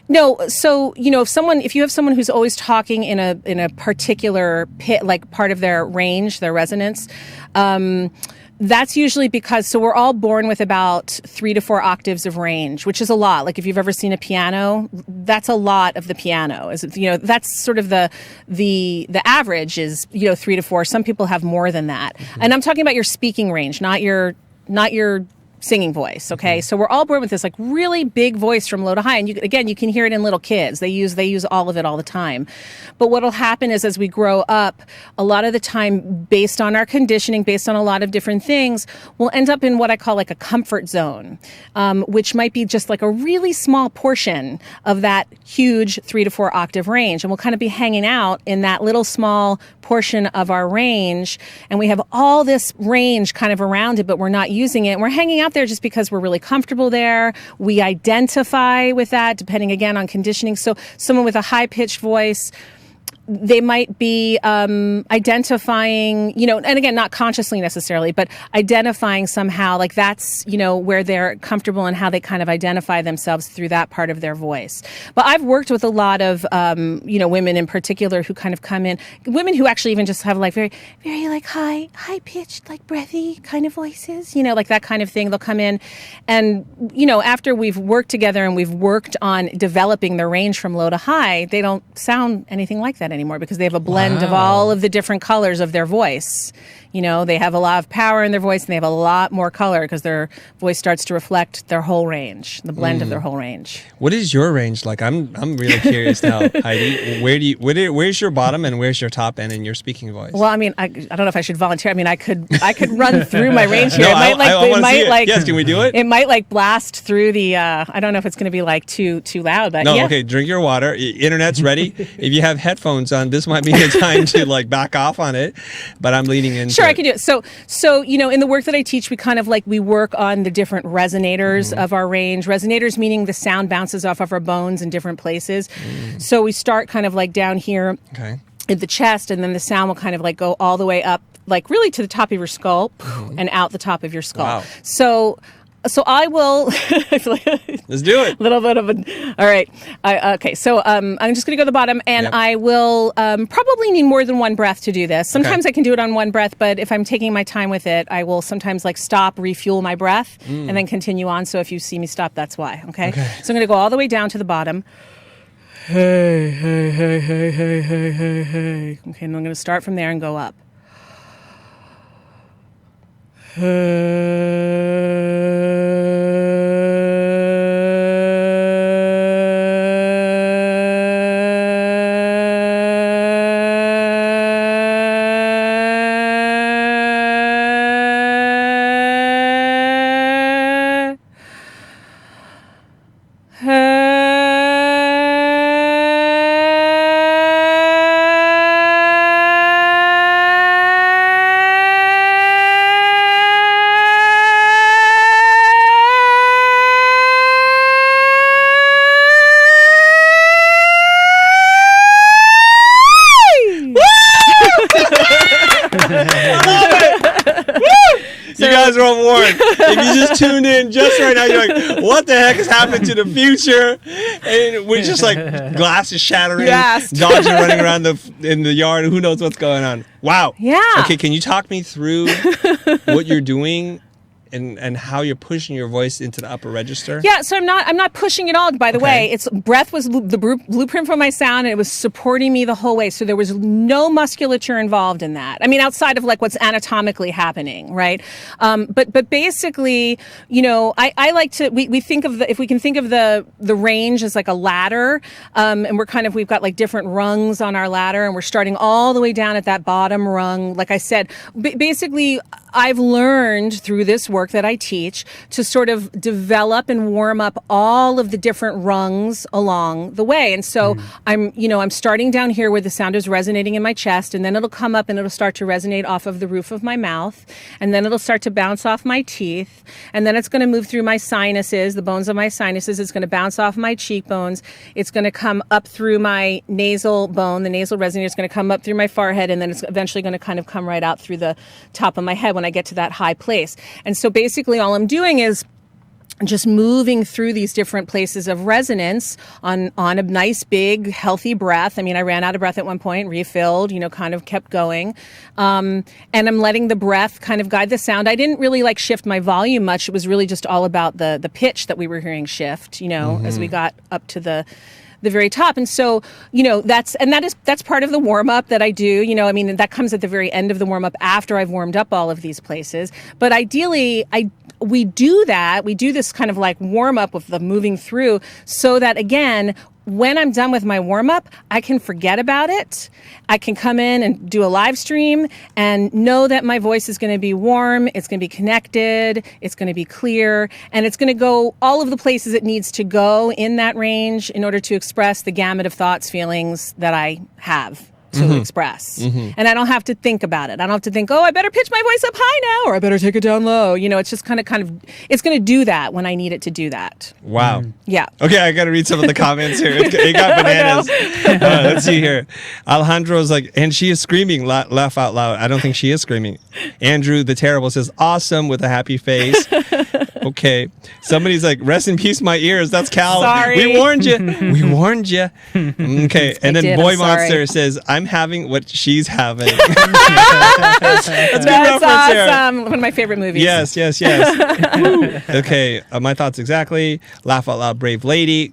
no. So, if you have someone who's always talking in a particular pit, like part of their range, their resonance, that's usually because, so we're all born with about 3 to 4 octaves of range, which is a lot. Like if you've ever seen a piano, that's a lot of the piano. That's sort of the average is, 3 to 4. Some people have more than that. Mm-hmm. And I'm talking about your speaking range, not your singing voice. Okay. Mm-hmm. So we're all born with this like really big voice from low to high. And you can hear it in little kids. They use all of it all the time. But what'll happen is as we grow up, a lot of the time based on our conditioning, based on a lot of different things, we'll end up in what I call like a comfort zone, which might be just like a really small portion of that huge 3 to 4 octave range. And we'll kind of be hanging out in that little small portion of our range. And we have all this range kind of around it, but we're not using it. We're hanging out there just because we're really comfortable there. We identify with that, depending again on conditioning. So someone with a high-pitched voice, they might be identifying, and again, not consciously necessarily, but identifying somehow like that's, where they're comfortable and how they kind of identify themselves through that part of their voice. But I've worked with a lot of, women in particular who kind of come in, women who actually even just have like very, very like high pitched, like breathy kind of voices, like that kind of thing. They'll come in and, after we've worked together and we've worked on developing the range from low to high, they don't sound anything like that anymore because they have a blend of all of the different colors of their voice. They have a lot of power in their voice and they have a lot more color because their voice starts to reflect their whole range, the blend of their whole range. What is your range like? I'm really curious now, Heidi. Where's your bottom and where's your top end in your speaking voice? Well, I don't know if I should volunteer. I could run through my range here. No, yes, can we do it? It might like blast through the. I don't know if it's going to be like too loud, but no. Yeah. Okay, drink your water. Internet's ready. If you have headphones on, this might be the time to like back off on it. But I'm leaning in. Sure, I can do it. So in the work that I teach, we work on the different resonators of our range. Resonators meaning the sound bounces off of our bones in different places. So we start kind of like down here at the chest, and then the sound will kind of like go all the way up, like really to the top of your skull and out the top of your skull. Wow. So I will. Let's do it. A little bit of all right. Okay. So I'm just going to go to the bottom, and I will probably need more than one breath to do this. Sometimes I can do it on one breath, but if I'm taking my time with it, I will sometimes like stop, refuel my breath, and then continue on. So if you see me stop, that's why. Okay. So I'm going to go all the way down to the bottom. Hey, hey, hey, hey, hey, hey, hey, hey. Okay, and I'm going to start from there and go up. Hey. if you just tuned in just right now, you're like, what the heck has happened to the future? And we're just like glasses shattering, Yes. dogs are running around in the yard. Who knows what's going on? Wow. Yeah. Okay, can you talk me through what you're doing and how you're pushing your voice into the upper register? Yeah, so I'm not pushing it all, by the way. It's breath was the blueprint for my sound, and it was supporting me the whole way. So there was no musculature involved in that. I mean, outside of like what's anatomically happening, right? But basically, you know, I like to we think of if we can think of the range as like a ladder, and we've got like different rungs on our ladder, and we're starting all the way down at that bottom rung. Like I said, basically, I've learned through this work that I teach to sort of develop and warm up all of the different rungs along the way. And so I'm starting down here where the sound is resonating in my chest, and then it'll come up and it'll start to resonate off of the roof of my mouth, and then it'll start to bounce off my teeth, and then it's going to move through my sinuses, the bones of my sinuses. It's going to bounce off my cheekbones. It's going to come up through my nasal bone. The nasal resonator is going to come up through my forehead, and then it's eventually going to kind of come right out through the top of my head when I get to that high place. And so basically all I'm doing is just moving through these different places of resonance on a nice, big, healthy breath. I mean, I ran out of breath at one point, refilled, kind of kept going. And I'm letting the breath kind of guide the sound. I didn't really like shift my volume much. It was really just all about the pitch that we were hearing shift, as we got up to the very top. And so, that's part of the warm up that I do, I mean, that comes at the very end of the warm up after I've warmed up all of these places. But ideally, we do this kind of like warm up with the moving through so that again, when I'm done with my warm up, I can forget about it. I can come in and do a live stream and know that my voice is going to be warm, it's going to be connected, it's going to be clear, and it's going to go all of the places it needs to go in that range in order to express the gamut of thoughts, feelings that I have to express. And I don't have to think about it. I don't have to think, I better pitch my voice up high now, or I better take it down low. It's just kind of, it's going to do that when I need it to do that. Wow. Yeah. Okay, I got to read some of the comments here. It got bananas. Let's see here. Alejandro's like, and she is screaming, laugh out loud. I don't think she is screaming. Andrew the Terrible says, awesome, with a happy face. Okay. Somebody's like, rest in peace, my ears. That's Cal. Sorry. We warned you. We warned you. Okay. And then Boy Monster says, I'm having what she's having. That's awesome. One of my favorite movies. Yes. Okay. My thoughts exactly. Laugh out loud, brave lady.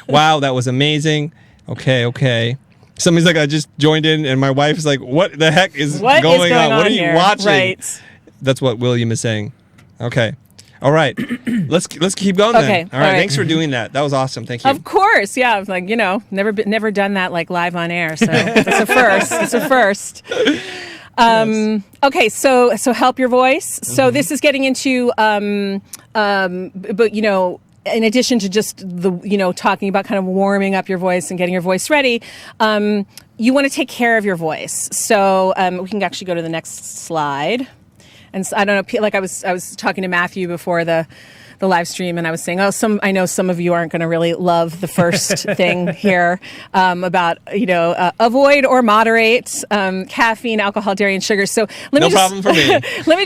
Wow, that was amazing. Okay. Somebody's like, I just joined in, and my wife's like, what the heck is going on? What are you watching? Right. That's what William is saying. Okay. All right. Let's keep going then. Okay. All right. Thanks for doing that. That was awesome. Thank you. Of course. Yeah. I was like, never done that like live on air. So it's a first. It's a first. Yes. Okay. So help your voice. So this is getting into, but in addition to just the, talking about kind of warming up your voice and getting your voice ready, you want to take care of your voice. So we can actually go to the next slide. And so, I don't know, like I was talking to Matthew before the live stream, and I was saying, I know some of you aren't going to really love the first thing here about avoid or moderate caffeine, alcohol, dairy, and sugar. So let me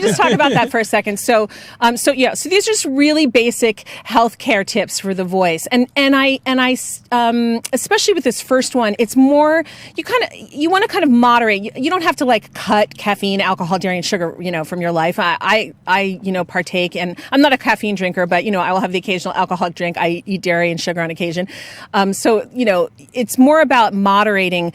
just talk about that for a second. So these are just really basic healthcare tips for the voice, and I especially with this first one, it's more you want to kind of moderate. You don't have to like cut caffeine, alcohol, dairy, and sugar from your life. I partake, and I'm not a caffeine drinker, but I will have the occasional alcoholic drink. I eat dairy and sugar on occasion. So it's more about moderating.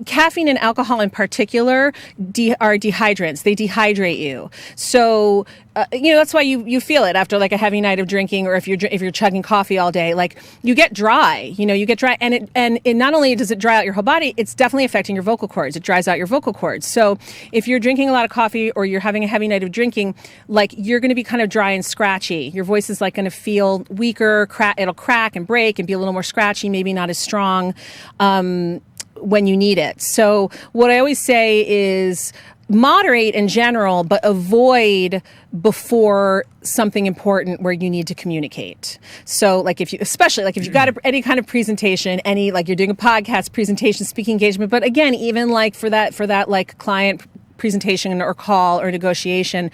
Caffeine and alcohol in particular are dehydrants. They dehydrate you. So, that's why you feel it after like a heavy night of drinking, or if you're chugging coffee all day, like you get dry, you get dry, and it not only does it dry out your whole body, it's definitely affecting your vocal cords. It dries out your vocal cords. So if you're drinking a lot of coffee or you're having a heavy night of drinking, like you're going to be kind of dry and scratchy. Your voice is like going to feel weaker, it'll crack and break and be a little more scratchy, maybe not as strong. When you need it. So what I always say is moderate in general, but avoid before something important where you need to communicate. So like especially if you've got any kind of presentation, like you're doing a podcast presentation, speaking engagement, but again, even like for that like client presentation or call or negotiation,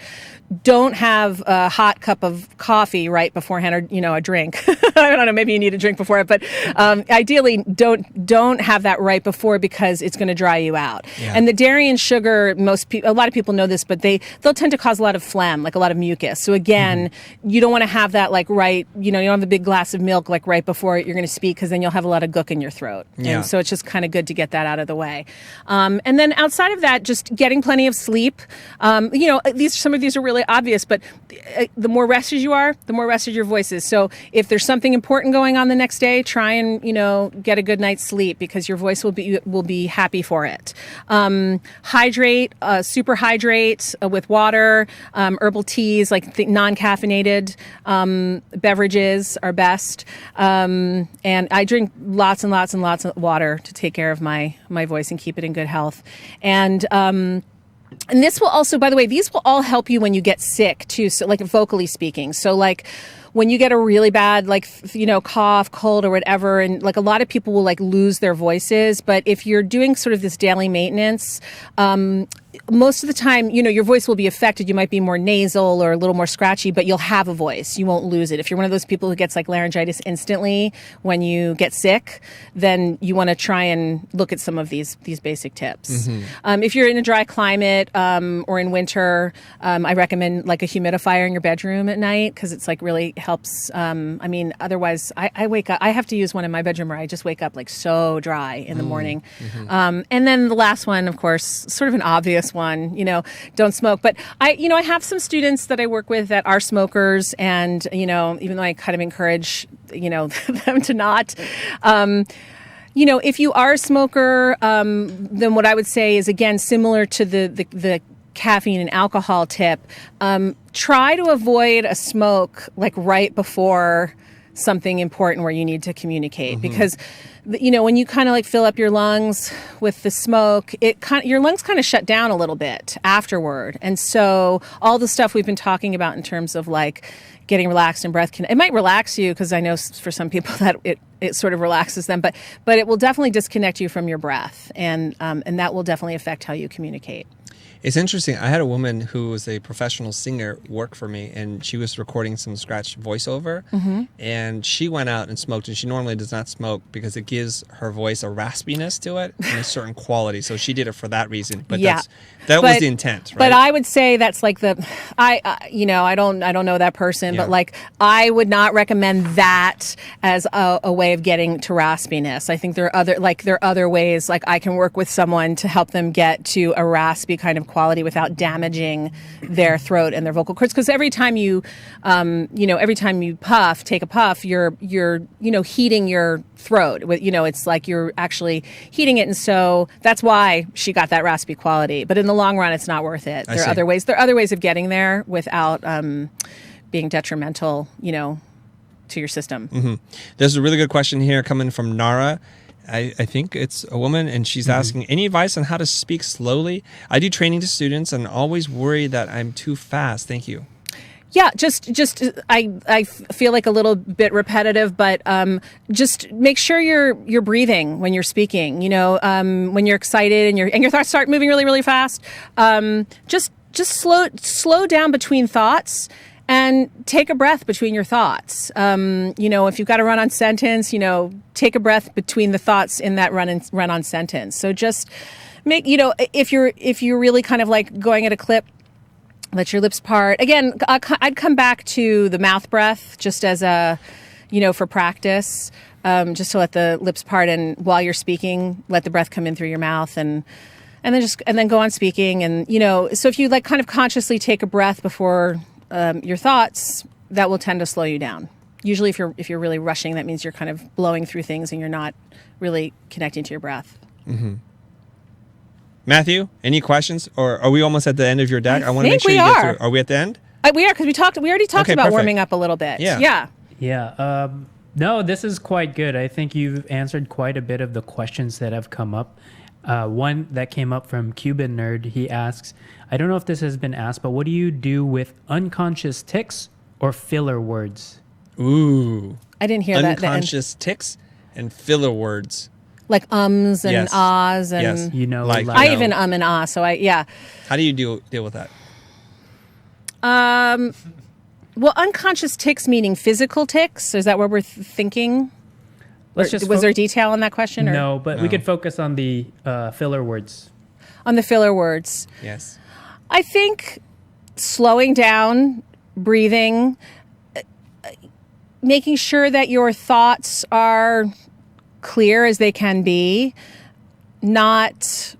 don't have a hot cup of coffee right beforehand, or a drink. I don't know, maybe you need a drink before it, but ideally don't have that right before, because it's going to dry you out. Yeah. And the dairy and sugar, a lot of people know this, but they'll tend to cause a lot of phlegm, like a lot of mucus. So again, you don't want to have that like you don't have a big glass of milk like right before you're going to speak, because then you'll have a lot of gook in your throat. Yeah. And so it's just kind of good to get that out of the way. And then outside of that, just getting plenty of sleep. Some of these are really obvious, but the more rested you are, the more rested your voice is. So if there's something important going on the next day, try and get a good night's sleep, because your voice will be happy for it. Hydrate, super hydrate with water, herbal teas, like non-caffeinated beverages are best. And I drink lots and lots and lots of water to take care of my voice and keep it in good health. And this will also, by the way, these will all help you when you get sick too. So like vocally speaking. So like when you get a really bad, cough, cold or whatever, and like a lot of people will like lose their voices. But if you're doing sort of this daily maintenance, most of the time, your voice will be affected. You might be more nasal or a little more scratchy, but you'll have a voice. You won't lose it. If you're one of those people who gets like laryngitis instantly when you get sick, then you want to try and look at some of these basic tips. If you're in a dry climate or in winter, I recommend like a humidifier in your bedroom at night, because it's like really helps. Otherwise I wake up, I have to use one in my bedroom, where I just wake up like so dry in the morning. And then the last one, of course, sort of an obvious one, don't smoke. But I have some students that I work with that are smokers, and, even though I kind of encourage, them to not, if you are a smoker, then what I would say is, again, similar to the caffeine and alcohol tip, try to avoid a smoke like right before something important where you need to communicate, because when you kind of like fill up your lungs with the smoke, your lungs kind of shut down a little bit afterward. And so all the stuff we've been talking about in terms of like getting relaxed and breath, it might relax you, because I know for some people that it sort of relaxes them, but it will definitely disconnect you from your breath, and that will definitely affect how you communicate. It's interesting. I had a woman who was a professional singer work for me, and she was recording some scratch voiceover, and she went out and smoked, and she normally does not smoke because it gives her voice a raspiness to it and a certain quality. So she did it for that reason. But that was the intent, right? But I would say that's like I don't know that person, but like I would not recommend that as a way of getting to raspiness. I think there are other ways, like I can work with someone to help them get to a raspy kind of quality without damaging their throat and their vocal cords. Because every time you puff, take a puff, you're heating your throat. It's like you're actually heating it, and so that's why she got that raspy quality. But in the long run, it's not worth it. There are other ways. There are other ways of getting there without being detrimental, to your system. There's a really good question here coming from Nara. I think it's a woman, and she's asking, any advice on how to speak slowly? I do training to students and always worry that I'm too fast. Thank you. Yeah, just I feel like a little bit repetitive, but just make sure you're breathing when you're speaking. When you're excited and your thoughts start moving really, really fast, just slow down between thoughts. And take a breath between your thoughts. If you've got a run-on sentence, take a breath between the thoughts in that run-on sentence. So just make, if you're really kind of like going at a clip, let your lips part. Again, I'd come back to the mouth breath just as a, for practice, just to let the lips part, and while you're speaking, let the breath come in through your mouth, and then go on speaking. And so if you like kind of consciously take a breath before your thoughts, that will tend to slow you down. Usually if you're really rushing, that means you're kind of blowing through things and you're not really connecting to your breath. Matthew, any questions? Or are we almost at the end of your deck? I want to make think sure we you are. get through. Are we at the end? We are, because we already talked about perfect. warming up a little bit. Yeah. No, this is quite good. I think you've answered quite a bit of the questions that have come up. One that came up from Cuban Nerd, he asks, I don't know if this has been asked, but what do you do with unconscious tics or filler words? Ooh. I didn't hear that. Unconscious tics and filler words. Like ums and ahs and... Yes. You know, like I even and ah, so How do you deal with that? Well, unconscious tics meaning physical tics. Is that what we're thinking? Was there detail on that question? Or? No, but we could focus on the filler words. On the filler words. Yes. I think slowing down, breathing, making sure that your thoughts are clear as they can be, not...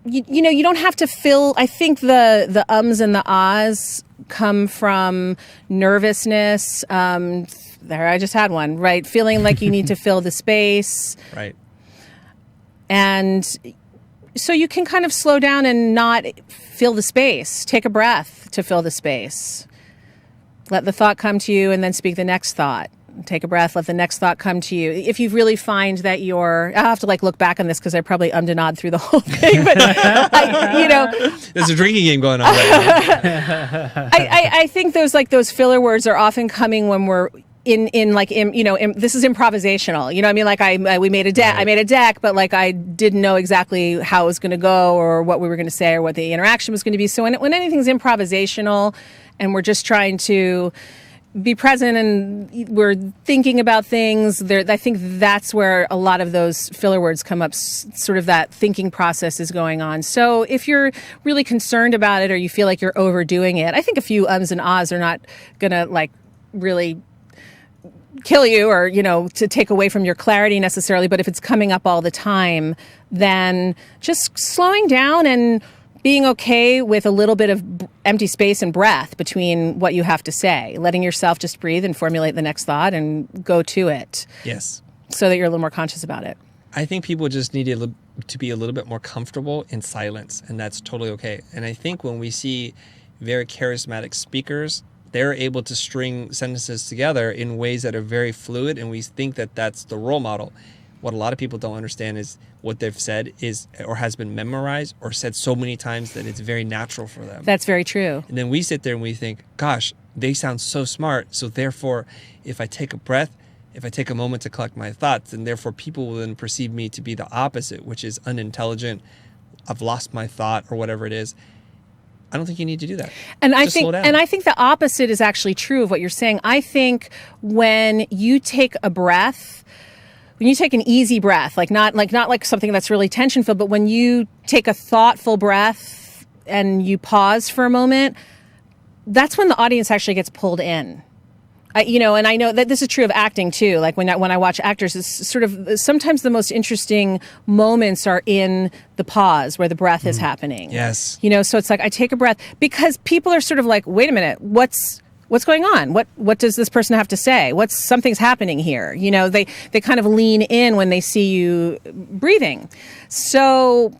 You don't have to fill. I think the ums and the ahs come from nervousness. There, I just had one, right? Feeling like you need to fill the space. Right. And so you can kind of slow down and not fill the space. Take a breath to fill the space. Let the thought come to you and then speak the next thought. Take a breath, let the next thought come to you. If you really find that I'll have to look back on this because I probably ummed and ahed through the whole thing, but There's a drinking game going on right now. I think those filler words are often coming when we're this is improvisational. You know what I mean? We made a deck. Right. I made a deck, but I didn't know exactly how it was going to go or what we were going to say or what the interaction was going to be. So when anything's improvisational and we're just trying to be present and we're thinking about things, I think that's where a lot of those filler words come up, sort of that thinking process is going on. So if you're really concerned about it or you feel like you're overdoing it, I think a few ums and ahs are not going to really kill you or, to take away from your clarity necessarily. But if it's coming up all the time, then just slowing down and being okay with a little bit of empty space and breath between what you have to say, letting yourself just breathe and formulate the next thought and go to it. Yes. So that you're a little more conscious about it. I think people just need to be a little bit more comfortable in silence, and that's totally okay. And I think when we see very charismatic speakers, they're able to string sentences together in ways that are very fluid, and we think that that's the role model. What a lot of people don't understand is what they've said is or has been memorized or said so many times that it's very natural for them. That's very true. And then we sit there and we think, gosh, they sound so smart. So therefore, if I take a breath, if I take a moment to collect my thoughts, then therefore people will then perceive me to be the opposite, which is unintelligent. I've lost my thought or whatever it is. I don't think you need to do that. And I think the opposite is actually true of what you're saying. I think when you take a breath, when you take an easy breath, not like something that's really tension filled, but when you take a thoughtful breath and you pause for a moment, that's when the audience actually gets pulled in. And I know that this is true of acting too. When I watch actors, it's sort of sometimes the most interesting moments are in the pause where the breath is happening. Yes. So it's I take a breath because people are sort of wait a minute, what's going on? What does this person have to say? Something's happening here. They kind of lean in when they see you breathing. So,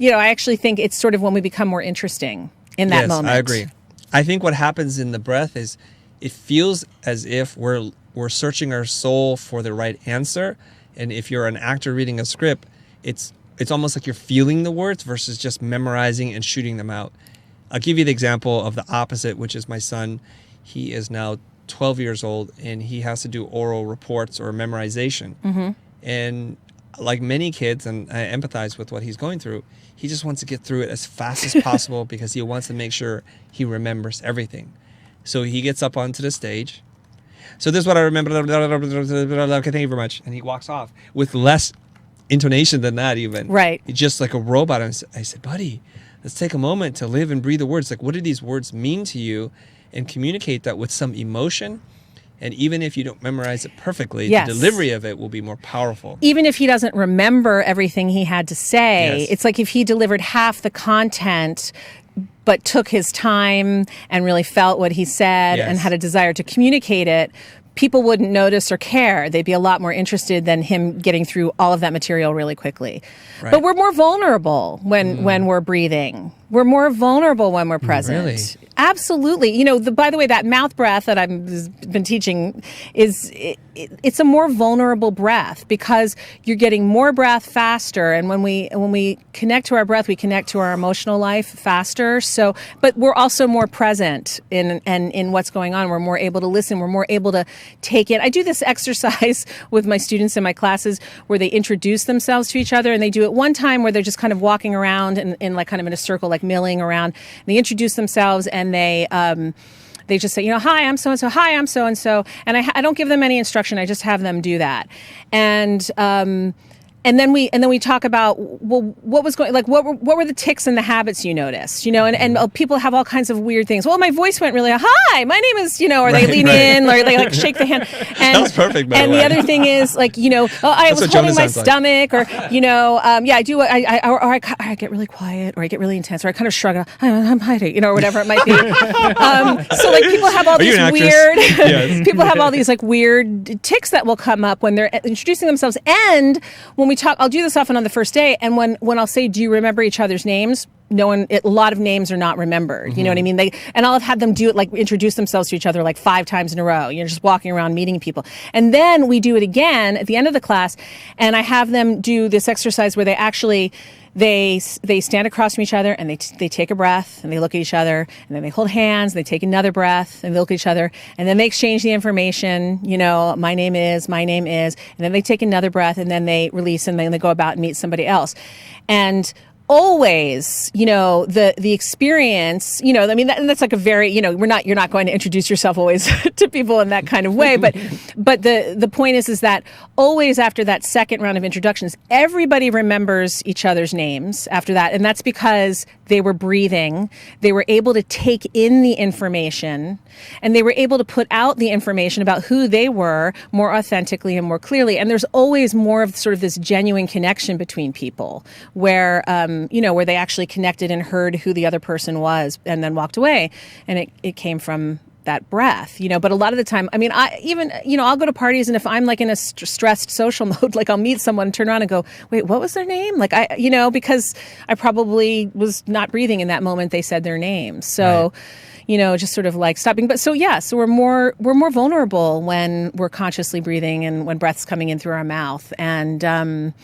I actually think it's sort of when we become more interesting in that moment. Yes, I agree. I think what happens in the breath is it feels as if we're searching our soul for the right answer. And if you're an actor reading a script, it's almost like you're feeling the words versus just memorizing and shooting them out. I'll give you the example of the opposite, which is my son. He is now 12 years old, and he has to do oral reports or memorization. Mm-hmm. And like many kids, and I empathize with what he's going through, he just wants to get through it as fast as possible because he wants to make sure he remembers everything. So he gets up onto the stage. So this is what I remember. Okay, thank you very much. And he walks off with less intonation than that even. Right. Just like a robot. I said, buddy, let's take a moment to live and breathe the words. What do these words mean to you? And communicate that with some emotion. And even if you don't memorize it perfectly, yes, the delivery of it will be more powerful. Even if he doesn't remember everything he had to say, yes, it's like if he delivered half the content but took his time and really felt what he said, yes, and had a desire to communicate it, people wouldn't notice or care. They'd be a lot more interested than him getting through all of that material really quickly. Right. But we're more vulnerable when we're breathing. We're more vulnerable when we're present. Really? Absolutely. By the way, that mouth breath that I've been teaching it's a more vulnerable breath because you're getting more breath faster. And when we connect to our breath, we connect to our emotional life faster. So, but we're also more present in what's going on. We're more able to listen. We're more able to take it. I do this exercise with my students in my classes where they introduce themselves to each other, and they do it one time where they're just kind of walking around in kind of in a circle, milling around. They introduce themselves and they just say, hi, I'm so-and-so, hi, I'm so-and-so. And I don't give them any instruction. I just have them do that. And then we talk about, well, what was going, like, what were the tics and the habits you noticed, and people have all kinds of weird things. Well, my voice went really, hi, my name is, or they lean in, or they like shake the hand. And, that was perfect, by the way. And the other thing is like, I was holding my stomach, or, I do, I get really quiet, or I get really intense, or I kind of shrug, I'm Heidi, or whatever it might be. So like people have all these weird, people have all these like weird tics that will come up when they're introducing themselves. And when we talk, I'll do this often on the first day, and when I'll say, do you remember each other's names? A lot of names are not remembered. You know what I mean? And I'll have had them do it, like introduce themselves to each other like 5 times in a row. Just walking around meeting people. And then we do it again at the end of the class, and I have them do this exercise where they actually they stand across from each other and they take a breath and they look at each other, and then they hold hands, and they take another breath and they look at each other, and then they exchange the information, my name is, and then they take another breath, and then they release, and then they go about and meet somebody else. And always, the experience, that's like a very, you're not going to introduce yourself always to people in that kind of way. But the point is that always after that second round of introductions, everybody remembers each other's names after that. And that's because they were breathing, they were able to take in the information, and they were able to put out the information about who they were more authentically and more clearly. And there's always more of sort of this genuine connection between people where they actually connected and heard who the other person was and then walked away. And it came from that breath, but a lot of the time, I'll go to parties, and if I'm like in a stressed social mode, like I'll meet someone, turn around and go, wait, what was their name? Like because I probably was not breathing in that moment they said their name. So, right. Just sort of like stopping. But so we're more vulnerable when we're consciously breathing and when breath's coming in through our mouth. And,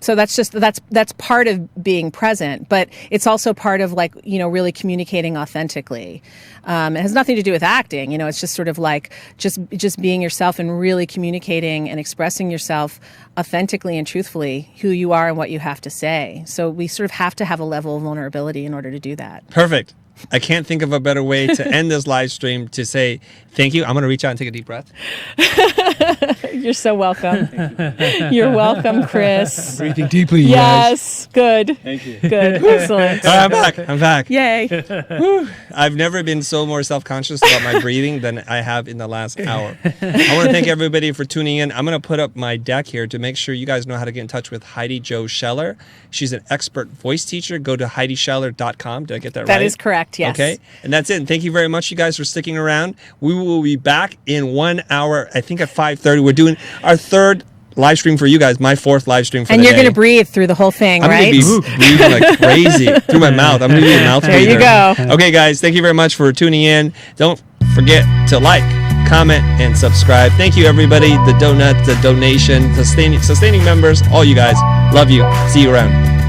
so that's part of being present, but it's also part of like, really communicating authentically. It has nothing to do with acting, it's just sort of like just being yourself and really communicating and expressing yourself authentically and truthfully, who you are and what you have to say. So we sort of have to have a level of vulnerability in order to do that. Perfect. I can't think of a better way to end this live stream to say thank you. I'm going to reach out and take a deep breath. You're so welcome. You're welcome, Chris. Breathing deeply, yes, guys. Good. Thank you. Good. Excellent. I'm back. Yay. I've never been so more self-conscious about my breathing than I have in the last hour. I want to thank everybody for tuning in. I'm going to put up my deck here to make sure you guys know how to get in touch with Heidi Jo Scheller. She's an expert voice teacher. Go to HeidiScheller.com. Did I get that right? That is correct, yes. Okay. And that's it. And thank you very much, you guys, for sticking around. We will be back in 1 hour, I think at 5:30. We're doing our third live stream for you guys, my 4th live stream for the day. And you're going to breathe through the whole thing, right? I'm going to be breathing like crazy through my mouth. I'm going to be a mouth breather. There you go. Okay, guys, thank you very much for tuning in. Don't forget to like, comment, and subscribe. Thank you, everybody. The donut, the donation, sustaining members, all you guys. Love you. See you around.